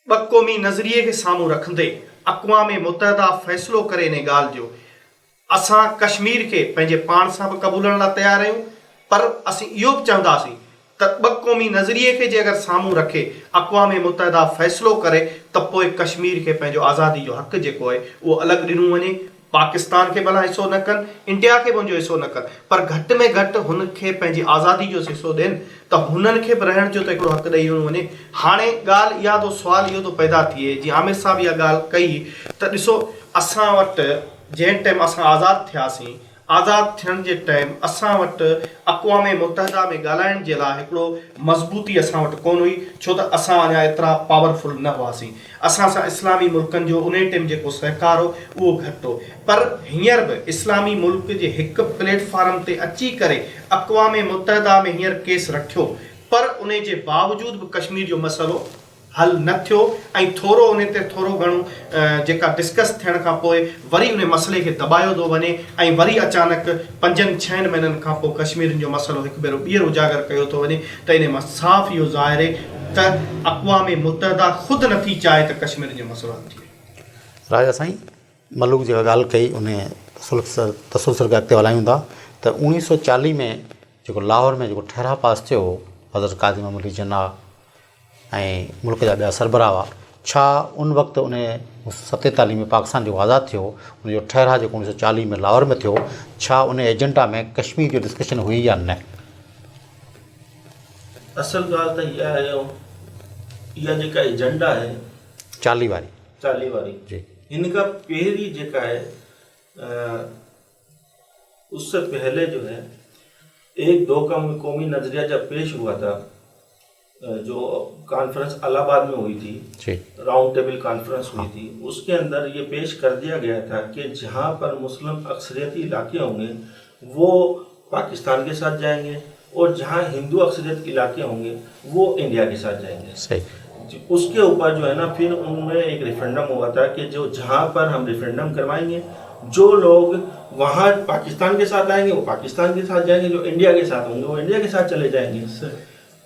ॿ क़ौमी नज़रिए खे साम्हूं रखंदे अक़वाम मुतहदा फ़ैसिलो करे इन ॻाल्हि जो, असां कश्मीर खे पंहिंजे पाण सां बि क़बूलण लाइ तयारु आहियूं, पर असीं इहो बि चवंदासीं त ॿ क़ौमी नज़रिए खे जे अगरि साम्हूं रखे अक़वाम मुतहदा फ़ैसिलो करे त पोइ कश्मीर खे पंहिंजो आज़ादी जो हक़ु जेको आहे उहो अलॻि ॾिनो वञे। पाकिस्तान खे भला हिसो न कनि, इंडिया खे मुंहिंजो हिसो न कनि, पर घटि में घटि हुनखे पंहिंजी आज़ादी जो हिसो ॾियनि, त हुननि खे बि रहण जो त हिकिड़ो हक़ु ॾेई वञे। हाणे ॻाल्हि इहा, सुवालु इहो थो पैदा थिए, जीअं आमिर साहब इहा ॻाल्हि कई, त ॾिसो, असां वटि जंहिं टाइम असां आज़ादु थियासीं, आज़ादु थियण जे टाइम असां वटि अक़वाम मुतहदा में ॻाल्हाइण जे लाइ हिकिड़ो मज़बूती असां वटि कोन हुई, छो त असां अञा एतिरा पावरफुल न हुआसीं। असां सां इस्लामी मुल्कनि जो उन टाइम जेको सहकार हो उहो घटि हो, पर हींअर बि इस्लामी मुल्क जे हिकु प्लेटफॉर्म ते अची करे अक़वाम मुतहदा में हींअर केस रखियो, पर उन जे बावजूद बि कश्मीर जो मसइलो हल न थियो ऐं थोरो उन ते थोरो घणो जेका डिस्कस थियण खां पोइ वरी उन मसइले खे दॿायो थो वञे ऐं वरी अचानक 5-6 महीननि खां पोइ कश्मीर जो मसइलो हिकु भेरो ॿीहर उजागर कयो थो वञे। त इन मां साफ़ इहो ज़ाहिर आहे त अक़वाम मुतहदा ख़ुदि नथी चाहे त कश्मीर जो मसइलो हल थिए। राजा साईं, मलूक जेका ॻाल्हि कई उन तसलसल खे अॻिते हलायूं था त 1940 में जेको लाहौर में जेको ठहरा पास थियो, हज़रत क़ाज़ी मोहम्मद अली जिन्ना ऐं मुल्क जा ॿिया सरबराह हुआ, छा उन वक़्तु उन 47 में पाकिस्तान जेको आज़ादु थियो, उनजो ठहरा जेको 1940 में लाहौर में थियो, छा उन एजेंडा में कश्मीर जो डिस्कशन हुई या न? असल ॻाल्हि त इहा आहे, इहा जेका एजेंडा आहे 40 वारी जी, हिन खां पहिरीं जेका है उससे पहले जो है 1-2 कौमी नज़रिया जब पेश हुआ था, जो कॉन्फ्रेंस इलाहाबाद में हुई थी, राउंड टेबल कॉन्फ्रेंस हुई थी, उसके अंदर ये पेश कर दिया गया था कि जहाँ पर मुस्लिम अक्सरियती इलाके होंगे वो पाकिस्तान के साथ जाएंगे और जहाँ हिंदू अक्सरियत इलाके होंगे वो इंडिया के साथ जाएंगे। सही। उसके ऊपर जो है ना, फिर उनमें एक रेफरेंडम हुआ था कि जो जहाँ पर हम रेफरेंडम करवाएंगे, जो लोग वहाँ पाकिस्तान के साथ आएंगे वो पाकिस्तान के साथ जाएंगे, जो इंडिया के साथ होंगे वो इंडिया के साथ चले जाएंगे।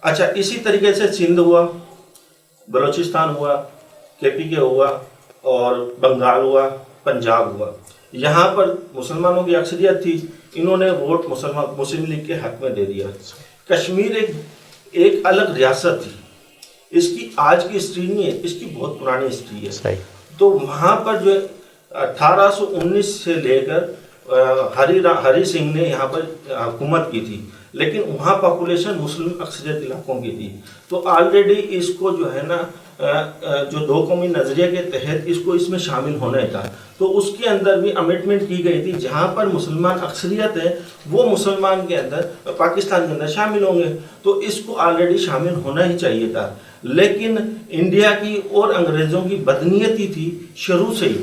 अच्छा, इसी तरीके से सिंध हुआ, बलूचिस्तान हुआ, KPK हुआ और बंगाल हुआ, पंजाब हुआ। यहाँ पर मुसलमानों की अक्सरियत थी, इन्होंने वोट मुस्लिम लीग के हक में दे दिया। कश्मीर एक अलग रियासत थी, इसकी आज की हिस्ट्री नहीं है, इसकी बहुत पुरानी हिस्ट्री है। सही। तो वहाँ पर जो 1819 से लेकर हरी सिंह ने यहाँ पर हुकूमत की थी, लेकिन वहाँ पॉपुलेशन मुस्लिम अक्सरियत इलाकों की थी। तो ऑलरेडी इसको जो है ना जो 2 कौमी नज़रिए के तहत इसको इसमें शामिल होने का, तो उसके अंदर भी अमेंडमेंट की गई थी जहाँ पर मुसलमान अक्सरियत है वो मुसलमान के अंदर पाकिस्तान के अंदर शामिल होंगे, तो इसको ऑलरेडी शामिल होना ही चाहिए था। लेकिन इंडिया की और अंग्रेज़ों की बदनीयती थी शुरू से ही।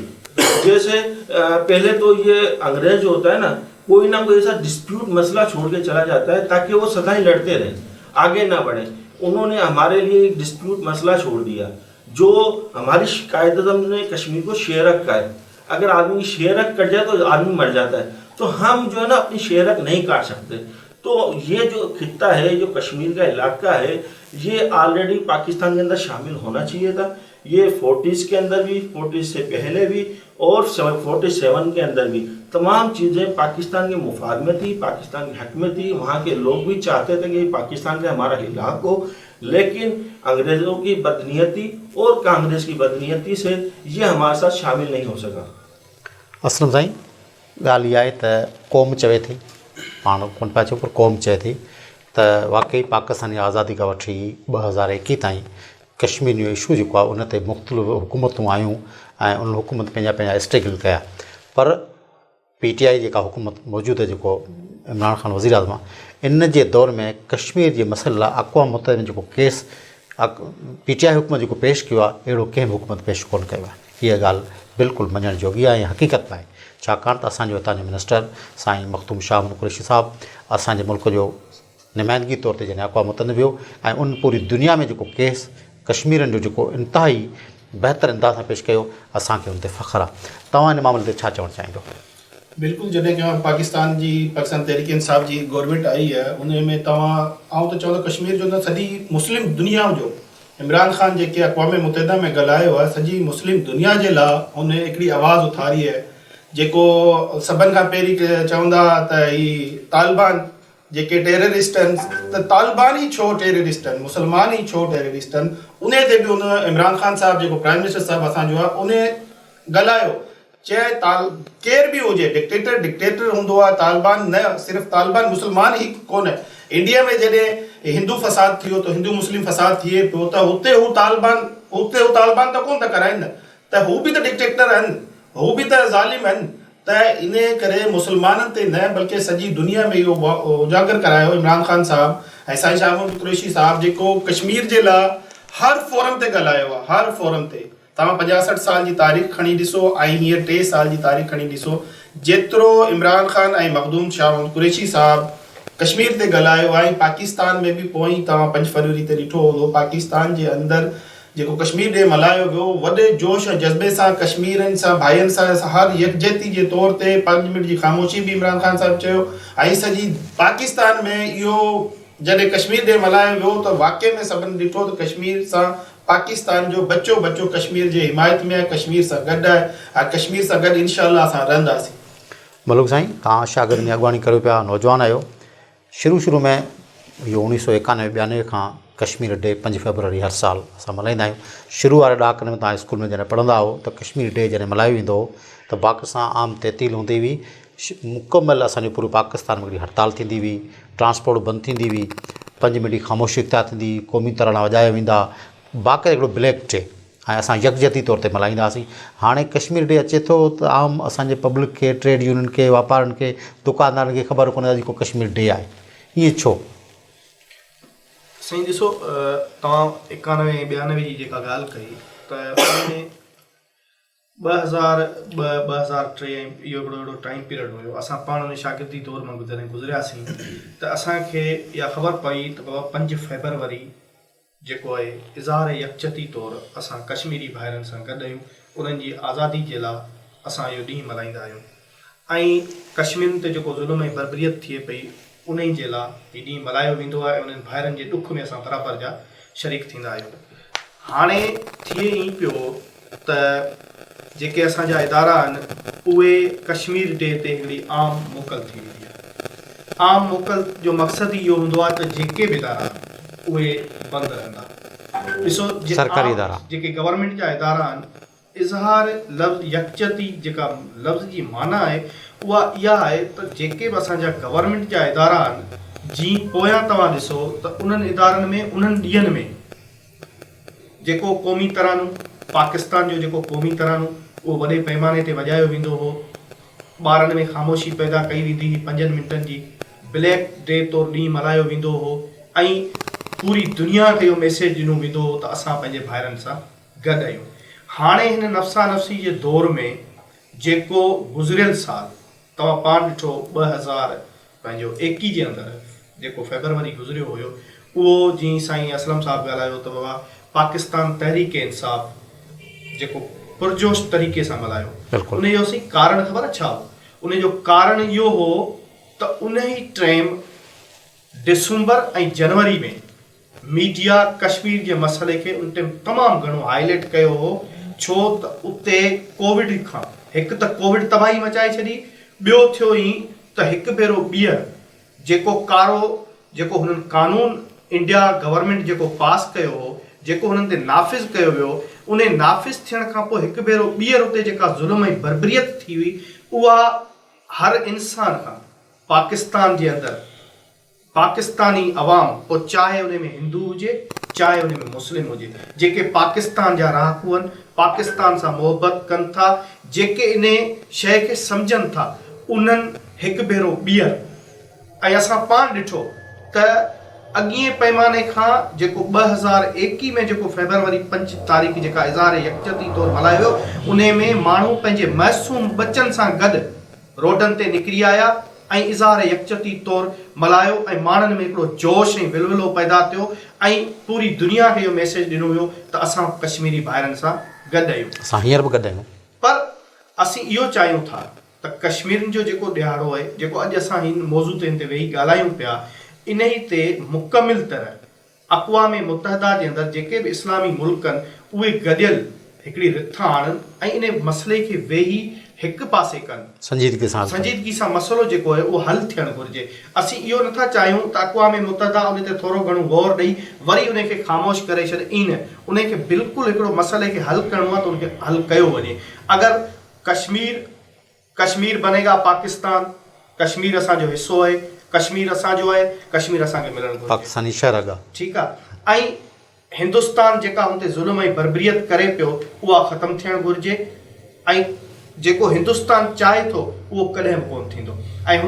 जैसे पहले तो ये अंग्रेज जो होता है ना कोई ऐसा डिस्प्यूट मसला छोड़ के चला जाता है ताकि वो सदा ही लड़ते रहें, आगे ना बढ़े। उन्होंने हमारे लिए एक डिस्प्यूट मसला छोड़ दिया, जो हमारी शिकायत हमने कश्मीर को शेरक का है। अगर आदमी की शेरक कट जाए तो आदमी मर जाता है, तो हम जो है ना अपनी शेरक नहीं काट सकते। तो ये जो खित्ता है, जो कश्मीर का इलाका है, ये ऑलरेडी पाकिस्तान के अंदर शामिल होना चाहिए था। ये 40s के अंदर भी, 40s से पहले भी और 47 के अंदर भी तमाम चीज़ें पाकिस्तान के मुफाद में थी, पाकिस्तान के हक में थी। वहाँ के लोग भी चाहते थे कि पाकिस्तान से हमारा इलाक हो, लेकिन अंग्रेज़ों की बदनीयती और कांग्रेस की बदनीयती से ये हमारे साथ शामिल नहीं हो सका। असलम साईं, ॻाल्हि इहा आहे त क़ौम चवे थी, पाण कोन पिया चऊं पर क़ौम चए थी त वाकई पाकिस्तान जी आज़ादी खां वठी 2021 ताईं कश्मीर जो इशू जेको आहे उन ते मुख़्तलिफ़ हुकूमतूं आयूं ऐं उन हुकूमत पंहिंजा स्ट्रगल कया। पर PTI जेका हुकूमत मौजूदु जेको इमरान ख़ान वज़ीर आज़म आहे, इन जे दौर में कश्मीर जे मसइले लाइ अक़वाम मुतहिदा में जेको केस PTI हुकूमत जेको पेश कयो आहे, अहिड़ो कंहिं बि हुकूमत पेश कोन कयो आहे। इहा ॻाल्हि बिल्कुलु मञण जोगी आहे ऐं हक़ीक़त आहे, छाकाणि त असांजो हितां जो मिनिस्टर साईं मखदूम शाह कुरैशी साहिबु असांजे मुल्क जो नुमाइंदगी तौर ते जॾहिं अक़वाम मुतहिदा में वियो ऐं उन पूरी दुनिया में जेको केस कश्मीरनि जो जेको इंतिहाई बहितर अंदाज़ सां पेश कयो, असांखे उन ते फ़ख़्रु आहे। तव्हां इन मामले ते छा चवणु चाहींदो? बिल्कुलु, जॾहिं की पाकिस्तान तहरीक इंसाफ़ जी गवर्नमेंट आई है, उन में तव्हां आउं त चवंदो कश्मीर जो न सॼी मुस्लिम दुनिया जो इमरान ख़ान जेके अक़वाम मुतहिदा में ॻाल्हायो आहे, सॼी मुस्लिम दुनिया जे लाइ उन हिकिड़ी आवाज़ उथारी आहे। जेको सभिनि खां पहिरीं चवंदा त ही तालिबान जेके टेररिस्ट आहिनि, त तालिबान ई छो टेररिस्ट आहिनि, मुसलमान ई छो टेररिस्ट आहिनि, उन ते बि उन इमरान ख़ान साहिबु जेको प्राइम मिनिस्टर साहिबु असांजो आहे उन ॻाल्हायो। चाहे केर बि हुजे, डिक्टेटर हूंदो आहे, तालिबान न सिर्फ़ु तालिबान मुसलमान ई कोन आहे। इंडिया में जॾहिं हिंदू फसाद थियो त हिंदू मुस्लिम फसाद थिए पियो त हुते हू तालिबान त कोन था कराइनि, त हू बि त डिक्टेटर आहिनि, हू बि त ज़ालिम आहिनि। त इन करे मुसलमाननि ते न बल्कि सॼी दुनिया में इहो उजागर करायो इमरान ख़ान साहिबु ऐं साईं शाह कुरैशी साहिबु, जेको कश्मीर जे लाइ हर फोरम ते ॻाल्हायो आहे। हर फोरम ते तव्हां 65 साल जी तारीख़ खणी ॾिसो ऐं हींअर 3 साल जी तारीख़ खणी ॾिसो, जेतिरो इमरान ख़ान ऐं मखदूम शाह कुरैशी साहिबु कश्मीर ते ॻाल्हायो आहे। पाकिस्तान में बि पोइ तव्हां 5 फरवरी ते ॾिठो हूंदो, पाकिस्तान जे अंदरि जेको कश्मीर ॾे मल्हायो वियो, वॾे जोश ऐं जज़्बे सां कश्मीरनि सां भाइनि सां हर यकजहती जे तौर ते 5 मिनट जी ख़ामोशी बि इमरान ख़ान साहिबु चयो। ऐं सॼी पाकिस्तान में इहो जॾहिं कश्मीर ॾे मल्हायो वियो त वाक़ई में सभिनी ॾिठो त कश्मीर सां पाकिस्तान जो बच्चो कश्मीर जे हिमायत में आहे, कश्मीर सां गॾु आहे ऐं कश्मीर सां गॾु इंशाअल्लाह असां रहंदासीं। मलूक साईं, तव्हां शागिर्द में अॻुवाणी कयो पिया, नौजवान आहियो। शुरू में इहो 1991-92 खां कश्मीर डे 5 फरवरी हर साल असां मल्हाईंदा आहियूं। शुरू वारे ॾाकनि में तव्हां स्कूल में जॾहिं पढ़ंदा हो त कश्मीर डे जॾहिं मल्हायो वेंदो हो त बाक़ सां आम तहतील हूंदी हुई, मुकमल असांजो पूरो पाकिस्तान में हिकिड़ी हड़ताल थींदी हुई, ट्रांसपोर्ट बंदि थींदी हुई, 5 मिनट जी ख़ामोशी इख्तियार थींदी, क़ौमी तराना वॼाया वेंदा, बाक़ी हिकिड़ो ब्लैक डे ऐं असां यकजहती तौर ते मल्हाईंदासीं। हाणे कश्मीर डे अचे थो त आम असांजे पब्लिक खे, ट्रेड यूनियन खे, वापारियुनि खे, दुकानदारनि खे ख़बर कोन्हे जेको कश्मीर डे आहे। ईअं छो? साईं ॾिसो, तव्हां 91-92 जी जेका ॻाल्हि कई त उनमें 2003 इहो हिकिड़ो टाइम पीरियड हुयो। असां पाण उन शागिर्दी दौर मां गुज़रियासीं त असांखे इहा ख़बर पई त बाबा 5 फरवरी जेको आहे इज़हार यकजहती तौरु असां कश्मीरी भाइरनि सां गॾु आहियूं, उन्हनि जी आज़ादी जे लाइ असां इहो ॾींहुं मल्हाईंदा आहियूं ऐं कश्मीर ते जेको ज़ुल्म ऐं बर्बरियत थिए पई उन जे लाइ हीउ ॾींहुं मल्हायो वेंदो आहे ऐं उन्हनि भाइरनि जे ॾुख में असां बराबरि जा शरीक थींदा आहियूं। हाणे थिए ई पियो त जेके असांजा इदारा आहिनि उहे कश्मीर डे ते हिकिड़ी आम मोकल थी वेंदी आहे। आम मोकल जो मक़सदु इहो हूंदो आहे त जेके बि इदारा उहे बंदि रहंदा। ॾिसो, सरकारी इदारा जेके गवर्नमेंट जा इदारा आहिनि, इज़हार लफ़्ज़ यकजहती जेका लफ़्ज़ जी माना आहे उहा इहा आहे त जेके बि असांजा गवर्नमेंट जा इदारा आहिनि, जीअं पोयां तव्हां ॾिसो त उन्हनि इदारनि में उन्हनि ॾींहंनि में जेको क़ौमी तरानो पाकिस्तान जो जेको क़ौमी तरानो उहो वॾे पैमाने ते वॼायो वेंदो हो, ॿारनि में ख़ामोशी पैदा कई वेंदी हुई, 5 मिंटनि जी ब्लैक डे तौरु ॾींहुं मल्हायो वेंदो हो ऐं पूरी दुनिया खे इहो मैसेज ॾिनो वेंदो हो त असां पंहिंजे भाइरनि सां गॾु आहियूं। हाणे हिन नफ़्सा नफ़्सी जे दौर में जेको गुज़िरियल साल तव्हां पाण ॾिठो 2021 जे अंदरि जेको फेबरवरी गुज़रियो हुयो, उहो जीअं साईं असलम साहिबु ॻाल्हायो त बाबा पाकिस्तान तहरीक इंसाफ़ जेको पुरजोश तरीक़े सां मल्हायो, उन जो सी कारण ख़बर छा हो? उन जो कारण इहो हो त उन ई टाइम दिसंबर ऐं जनवरी में मीडिया कश्मीर जे मसइले खे उन टाइम तमामु घणो हाईलाइट कयो हो, छो त उते कोविड खां हिकु त कोविड तबाही मचाए छॾी, ॿियो थियो ई त हिकु भेरो ॿीहर जेको जेको हुननि कानून इंडिया गवर्नमेंट जेको पास कयो हो, जेको हुननि ते नाफ़िज़ कयो वियो, उन नाफ़िज़ थियण खां पोइ हिकु भेरो ॿीहर उते जेका ज़ुल्म ऐं बर्बरियत थी हुई, उहा हर इंसान खां पाकिस्तान जे अंदरि पाकिस्तानी अवाम, पोइ चाहे उन में हिंदू हुजे चाहे उन में मुस्लिम हुजे, जेके पाकिस्तान जा रहाकू आहिनि, पाकिस्तान सां मोहबत कनि था, जेके इन शइ खे सम्झनि था, उन्हनि हिकु भेरो ॿीहर ऐं असां पाण ॾिठो त अॻिए पैमाने खां जेको 2021 में जेको फेबरवरी 5 तारीख़ जेका इज़हार यकजहती तौरु मल्हायो वियो, उन में माण्हू पंहिंजे मासूम बचनि सां गॾु रोडनि ते निकिरी आया ऐं इज़हार यकजहती तौरु मल्हायो ऐं माण्हुनि में हिकिड़ो जोश ऐं विलविलो पैदा थियो ऐं पूरी दुनिया खे इहो मैसेज ॾिनो वियो त असां कश्मीरी भाइरनि सां गॾु आहियूं, असां हींअर बि गॾु आहियूं। पर असीं इहो चाहियूं था त कश्मीर जो जेको ॾियारो आहे, जेको अॼु असां हिन मौज़ू ते हिन ते वेही ॻाल्हायूं पिया, इन ई ते मुकमिल तरह अक़वाम मुतहदा जे अंदरि जेके बि इस्लामी मुल्क आहिनि, उहे गॾियल हिकिड़ी रिथा आणनि ऐं इन मसइले खे वेही हिकु पासे कनि, संजीदगी सां मसइलो जेको आहे उहो हल थियणु घुरिजे। असीं इहो नथा चाहियूं त अक़वाम मुतहदा उन ते थोरो घणो गौर ॾेई वरी उनखे ख़ामोश करे छॾे, ईअं उनखे बिल्कुलु हिकिड़ो मसइले खे हल करिणो आहे त उनखे हल कयो वञे। अगरि कश्मीर बनेगा पाकिस्तान, कश्मीर असांजो हिसो आहे, कश्मीर असांजो आहे, कश्मीर असांखे मिलणु घुरिजे, पाकिस्तानी शहर आहे, ठीकु आहे। ऐं हिंदुस्तान जेका हुन ते ज़ुल्म ऐं बर्बरियत करे पियो, उहा ख़तमु थियणु घुरिजे ऐं जेको हिंदुस्तान चाहे थो उहो कॾहिं बि कोन थींदो। ऐं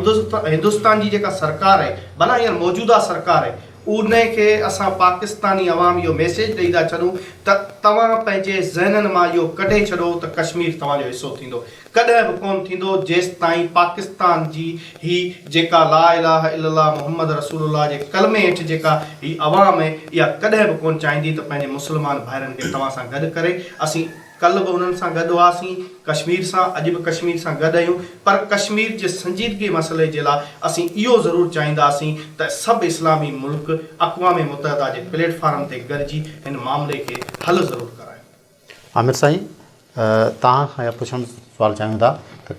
हिंदुस्तान जी जेका सरकार आहे, भला हींअर मौजूदा सरकार आहे, उन खे असां पाकिस्तानी अवाम इहो मैसेज ॾेई था छॾूं त तव्हां पंहिंजे ज़हननि मां इहो कढे छॾो त कश्मीर तव्हांजो हिसो थींदो, कॾहिं बि कोन थींदो जेसि ताईं पाकिस्तान जी ही जेका ला इलाहा इल्लल्लाह मुहम्मद रसूलुल्लाह जे कलमे हेठि जेका ही अवाम आहे, इहा कॾहिं बि कोन चाहींदी त पंहिंजे मुस्लमान भाइरनि खे तव्हां सां गॾु करे। असीं कल्ह बि उन्हनि सां गॾु हुआसीं, कश्मीर सां, अॼु बि कश्मीर सां गॾु आहियूं, पर कश्मीर जे संजीदगी मसइले जे लाइ असीं इहो ज़रूरु चाहींदासीं त सभु इस्लामी मुल्क अक़वाम मुतहदा जे प्लेटफॉर्म ते गॾिजी हिन मामले खे हल ज़रूरु कराइनि। आमिर साईं, तव्हां खां पुछणु सुवालु चाहियूं था त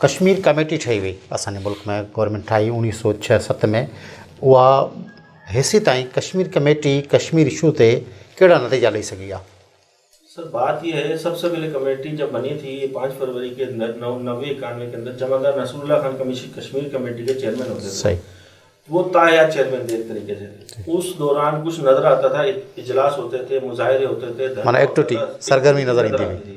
कश्मीर कमेटी ठही हुई असांजे मुल्क में, गवर्नमेंट ठाही 1906-07 में, उहा हेसि ताईं कश्मीर कमेटी कश्मीर इशू ते कहिड़ा नतीजा ॾेई सघी आहे? सर, बात यह है, सबसे पहले कमेटी जब बनी थी 5 फरवरी के अंदर 90-91 के अंदर जमादार नसरुल्लाह खान कश्मीर कमेटी के चेयरमैन होते थे। सही, वो तायात चेयरमैन थे एक तरीके से। उस दौरान कुछ नजर आता था, इजलास होते थे, मुजाहरे होते थे, एक्टिविटी सरगर्मी नजर आती थी।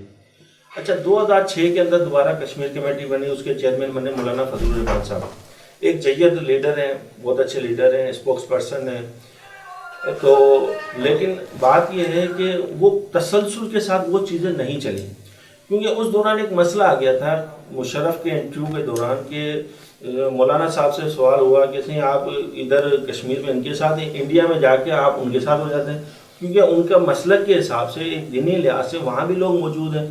अच्छा, 2006 के अंदर दोबारा कश्मीर कमेटी बनी, उसके चेयरमैन बने मौलाना फजलुर रहमान साहब। एक जय्यद लीडर हैं, बहुत अच्छे लीडर हैं, स्पोक्स पर्सन हैं। तो लेकिन बात यह है कि वो तसलसल के साथ वो चीज़ें नहीं चली, क्योंकि उस दौरान एक मसला आ गया था मुशर्रफ के इंटरव्यू के दौरान कि मौलाना साहब से सवाल हुआ कि सही आप इधर कश्मीर में इनके साथ हैं, इंडिया में जाके आप उनके साथ हो जाते हैं, क्योंकि उनका मसलक के हिसाब से एक दीनी लिहाज से वहाँ भी लोग मौजूद हैं।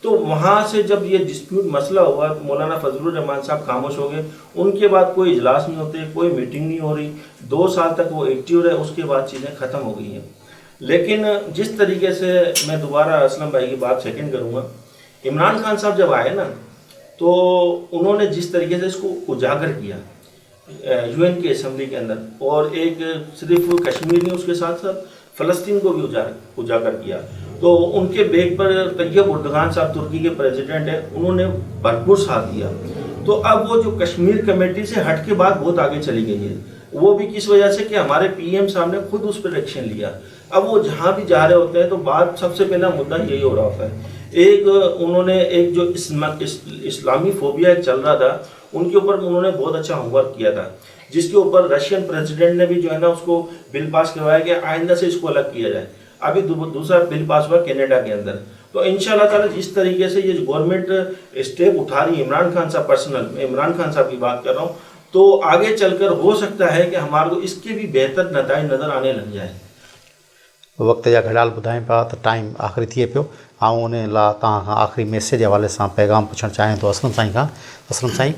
तो वहाँ से जब ये डिस्प्यूट मसला हुआ, मौलाना फजलुर रहमान साहब खामोश हो गए। उनके बाद कोई इजलास नहीं होते, कोई मीटिंग नहीं हो रही, 2 साल तक वो एक्टिव रहे, उसके बाद चीज़ें ख़त्म हो गई हैं। लेकिन जिस तरीके से मैं दोबारा असलम भाई की बात सेकंड करूँगा, इमरान खान साहब जब आए ना, तो उन्होंने जिस तरीके से इसको उजागर किया UN की असम्बली के अंदर, और एक सिर्फ कश्मीर नहीं, उसके साथ साथ फ़लस्तीन को भी उजागर किया, तो उनके बेग पर तैयब उर्दगान साहब तुर्की के प्रेसिडेंट हैं, उन्होंने भरपूर साथ दिया। तो अब वो जो कश्मीर कमेटी से हट के बात बहुत आगे चली गई है। वो भी किस वजह से कि हमारे पीएम साहब ने खुद उस पर एक्शन लिया। अब वो जहाँ भी जा रहे होते हैं तो बात सबसे पहला मुद्दा यही हो रहा होता है। एक उन्होंने एक जो इस्लामी फोबिया चल रहा था उनके ऊपर उन्होंने बहुत अच्छा होमवर्क किया था, जिसके ऊपर रशियन प्रेसिडेंट ने भी जो है ना उसको बिल पास करवाया कि आइंदा से इसको अलग किया जाए। अभी दूसरा बिल पास हुआ कनाडा के अंदर। तो इंशाल्लाह ताला जिस तरीके से ये गवर्नमेंट स्टेप उठा रही है, इमरान खान साहब पर्सनल, मैं इमरान खान साहब की बात कर रहा हूँ, तो आगे चलकर हो सकता है कि हमारे को इसके भी बेहतर नताइज नज़र आने लग जाए। वक्त जा घड़ियाल ॿुधाइनि पिया त टाइम आख़िरी थिए पियो। ऐं उन लाइ तव्हां खां आख़िरी मैसेज हवाले सां पैगाम पुछणु चाहियां थो असलम साईं खां। असलम साईं,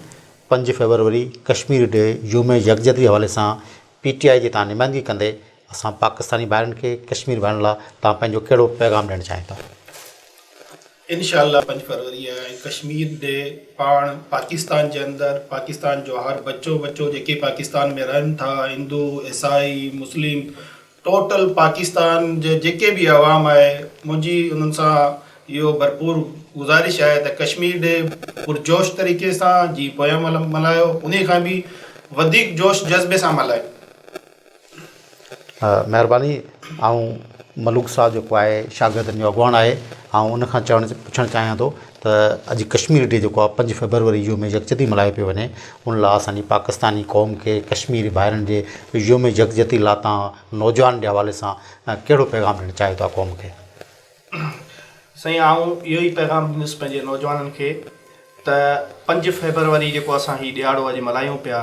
5 फरवरी कश्मीर डे यूम यकजहती हवाले सां PTI जी तव्हां नुमाइंदगी कंदे असां पाकिस्तानी भाइरनि खे कश्मीर वञण लाइ तव्हां पंहिंजो कहिड़ो पैगाम ॾियणु चाहियो था? इंशाल्लाह 5 फरवरी है कश्मीर डे। पाण पाकिस्तान के अंदर पाकिस्तान जो हर बच्चो जेके पाकिस्तान में रहन था, हिंदू, ईसाई, मुस्लिम, टोटल पाकिस्तान जे जेके भी आवाम है, मुझी उन्हनि सां इहो भरपूर गुज़ारिश है त कश्मीर डे पुरजोश तरीक़े सां जी पोयां मल्हायो, उन खां भी वधीक जोश जज़्बे सां मल्हायो। महिरबानी। ऐं मलूक साहब जेको आहे शागिर्दनि जो अॻुवाण आहे, ऐं उनखां पुछणु चाहियां थो त अॼु कश्मीर डे जेको आहे 5 फरवरी यूम यकजहती मल्हायो पियो वञे, उन लाइ असांजी पाकिस्तानी क़ौम खे कश्मीरी भाइरनि जे यूम यकजहती लाइ तव्हां नौजवान जे हवाले सां कहिड़ो पैगाम ॾियणु चाहियो था क़ौम खे? साईं, आऊं इहो ई पैगाम ॾींदुसि पंहिंजे नौजवाननि खे त 5 फरवरी जेको असां हीउ ॾियारो अॼु मल्हायूं पिया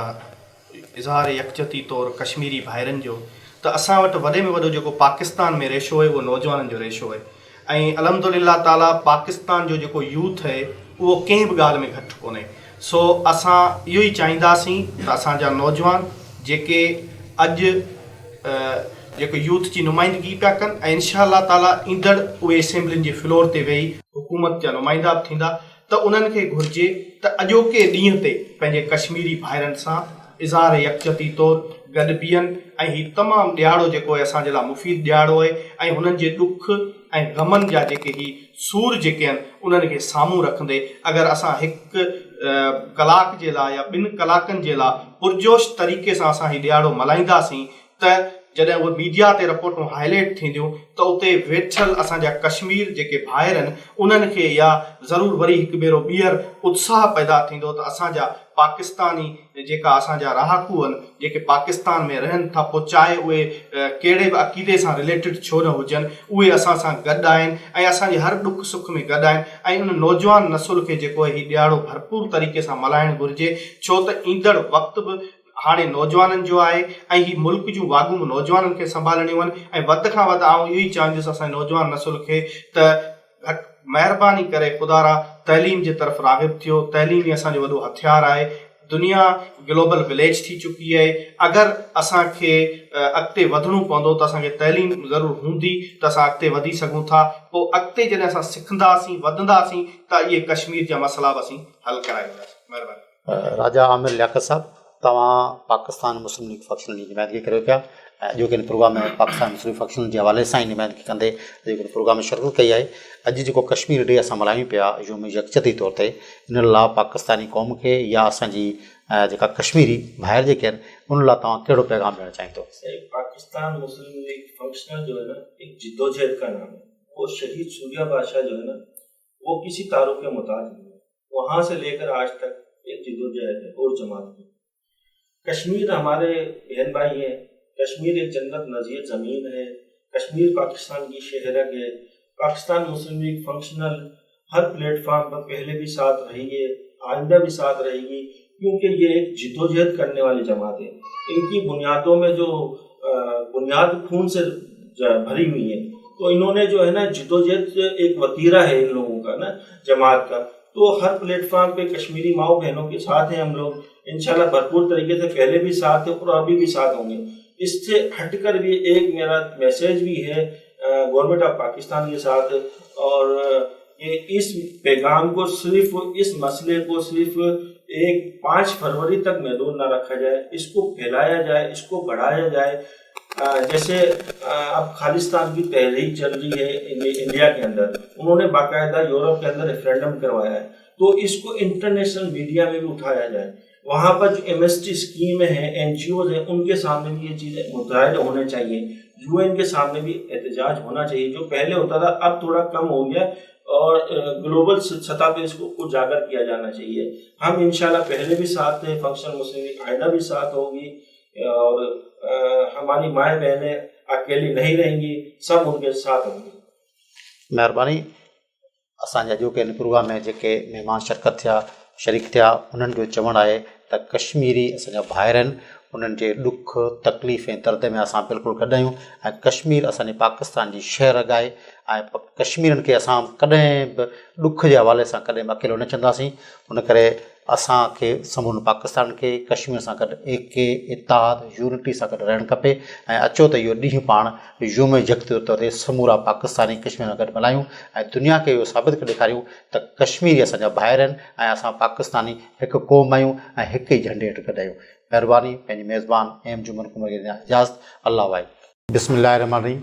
इज़हार यकजहती तौरु कश्मीरी भाइरनि जो, त असां वटि वॾे में वॾो जेको पाकिस्तान में रेशो आहे उहो नौजवाननि जो रेशो आहे। ऐं अल्हम्दुलिल्लाह ताला पाकिस्तान जो जेको यूथ आहे उहो कंहिं बि ॻाल्हि में घटि कोन्हे। सो असां इहो ई चाहींदासीं त असांजा नौजवान जेके अॼु जेको यूथ जी नुमाइंदगी पिया कनि, ऐं इंशाअल्लाह ताला ईंदड़ उहे असेंबलियुनि जे फ्लोर ते वेही हुकूमत जा नुमाइंदा बि थींदा, त उन्हनि खे घुरिजे त अॼोके ॾींहं ते पंहिंजे कश्मीरी भाइरनि सां इज़हार यकजहती तौरु गॾु बीहनि। ऐं हीउ तमामु ॾियारो जेको आहे असांजे लाइ मुफ़ीद ॾियारो आहे, ऐं हुननि जे ॾुख ऐं ग़मनि जा जेके ही सूर जेके आहिनि उन्हनि खे साम्हूं रखंदे अगरि असां 1 कलाक जे लाइ या 2 कलाकनि जे लाइ पुरजोश तरीक़े सां असां हीउ ॾियारो मल्हाईंदासीं, त जॾहिं उहे मीडिया ते रिपोर्टूं हाईलाइट थींदियूं त उते वेठल असांजा कश्मीर जेके भाइर आहिनि उन्हनि खे या ज़रूरु वरी हिकु भेरो ॿीहर उत्साह पैदा थींदो त असांजा पाकिस्तानी जेका असांजा रहाकू आहिनि जेके पाकिस्तान में रहनि था, पोइ चाहे उहे कहिड़े बि अक़ीदे सां रिलेटेड छो न हुजनि, उहे असां सां गॾु आहिनि ऐं असांजे हर ॾुख सुख में गॾु आहिनि। ऐं उन नौजवान नसुल खे जेको आहे हीउ ॾियारो भरपूर तरीक़े सां मल्हाइणु घुरिजे, छो त ईंदड़ वक़्तु बि हाणे नौजवाननि जो आहे ऐं हीउ मुल्क जूं वागूं नौजवाननि खे संभालणियूं आहिनि। ऐं वधि खां वधि आउं इहो ई चाहींदुसि असांजे नौजवान नसुल खे त महिरबानी करे ख़ुदारा तइलीम जे तरफ़ राग़िब थियो। तइलीम ई असांजो वॾो हथियार आहे। दुनिया ग्लोबल विलेज थी चुकी आहे। अगरि असांखे अॻिते वधिणो पवंदो त असांखे तइलीम ज़रूरु हूंदी त असां अॻिते वधी सघूं था। पोइ अॻिते जॾहिं असां सिखंदासीं वधंदासीं त इहे कश्मीर जा मसइला बि असीं हल कराईंदासीं। महिरबानी। राजा आमिर लियाकत साहब, तव्हां पाकिस्तान मुस्लिम लीग फंक्शन जी नुमाइंदगी करियो पिया, जो कि प्रोग्राम में पाकिस्तान मुस्लिम फंक्शन जे हवाले सां ई नुमाइंदगी कंदे जेको प्रोग्राम में शिरकत कई आहे। अॼु जेको कश्मीर डे असां मल्हायूं पिया यूम यकजहती तौर ते, इन लाइ पाकिस्तानी क़ौम खे या असांजी जेका कश्मीरी भाइर जेके आहिनि उन लाइ तव्हां कहिड़ो पैगाम ॾियणु चाहींदो? पाकिस्तान मुस्लिम लीग फंक्शनल जो है ना एक जिद्दोजहद का नाम है। वो शहीद सूर्या बादशाह जो है ना वो किसी तारुफ के मुताज नहीं है, वहाँ से लेकर आज तक एक जिद्दोजहद है और जमात है। कश्मीर हमारे बहन भाई हैं, कश्मीर एक जन्नत नज़ीर ज़मीन है, कश्मीर पाकिस्तान की शहरक है। पाकिस्तान मुस्लिम लीग फंक्शनल हर प्लेटफार्म पर पहले भी साथ रही है, आइंदा भी साथ रहेगी, क्योंकि ये एक जिद्दोजहद करने वाली जमात है। इनकी बुनियादों में जो बुनियाद खून से भरी हुई है, तो इन्होंने जो है ना जिद्दोजहद एक वतीरा है इन लोगों का ना जमात का। तो हर प्लेटफार्म पे कश्मीरी माओ बहनों के साथ हैं हम लोग, इंशाल्लाह भरपूर तरीके से पहले भी साथ थे और अभी भी साथ होंगे। इससे हटकर भी एक मेरा मैसेज भी है गवर्नमेंट ऑफ पाकिस्तान के साथ, और ये इस पैगाम को सिर्फ इस मसले को सिर्फ 5 फरवरी तक महदूद न रखा जाए, इसको फैलाया जाए, इसको बढ़ाया जाए। जैसे अब खालिस्तान की तहरीक चल रही है इंडिया के अंदर, उन्होंने बाकायदा यूरोप के अंदर रेफरेंडम करवाया है, तो इसको इंटरनेशनल मीडिया में भी उठाया जाए। वहाँ पर जो MST स्कीमें हैं, NGOs हैं, उनके सामने भी ये चीज़ें मुतहद होने चाहिए। UN के सामने भी एहतजाज होना चाहिए। जो पहले होता था अब थोड़ा कम हो गया और ग्लोबल सतह पे इसको उजागर किया जाना चाहिए। हम इंशाल्लाह पहले भी साथ थे, फंक्शन मुस्लिम लीग आइंदा भी साथ होगी और हमारी माएँ बहनें अकेली नहीं रहेंगी, सब उनके साथ होंगी। महिरबानी। असांजा जो कि हिन प्रोग्राम में जेके महिमान शिरकत थिया, शरीक थिया, उन्हनि जो चवणु आहे त कश्मीरी असांजा भाइर आहिनि, उन्हनि जे ॾुख तकलीफ़ ऐं दर्द में असां बिल्कुलु गॾु आहियूं ऐं कश्मीर असांजे पाकिस्तान जी शहर आहे ऐं कश्मीरनि खे असां कॾहिं बि ॾुख जे हवाले सां कॾहिं बि अकेलो न चवंदासीं। उन करे असांखे समूरे पाकिस्तान खे कश्मीर सां गॾु एके इताद यूनिटी सां गॾु रहणु खपे ऐं अचो त इहो ॾींहुं पाण यूम यकते तौर ते समूरा पाकिस्तानी कश्मीर सां गॾु मल्हायूं ऐं दुनिया खे इहो साबित करे ॾेखारियूं त कश्मीरी असांजा भाइर आहिनि ऐं असां पाकिस्तानी हिकु क़ौम आहियूं ऐं हिकु ई झंडे हेठि गॾु आहियूं। महिरबानी। पंहिंजी मेज़बान एम जुमन कुमार खे इजाज़त। अल्लाह वाहे। बिस्मिल्लाहिर्रहमानिर्रहीम।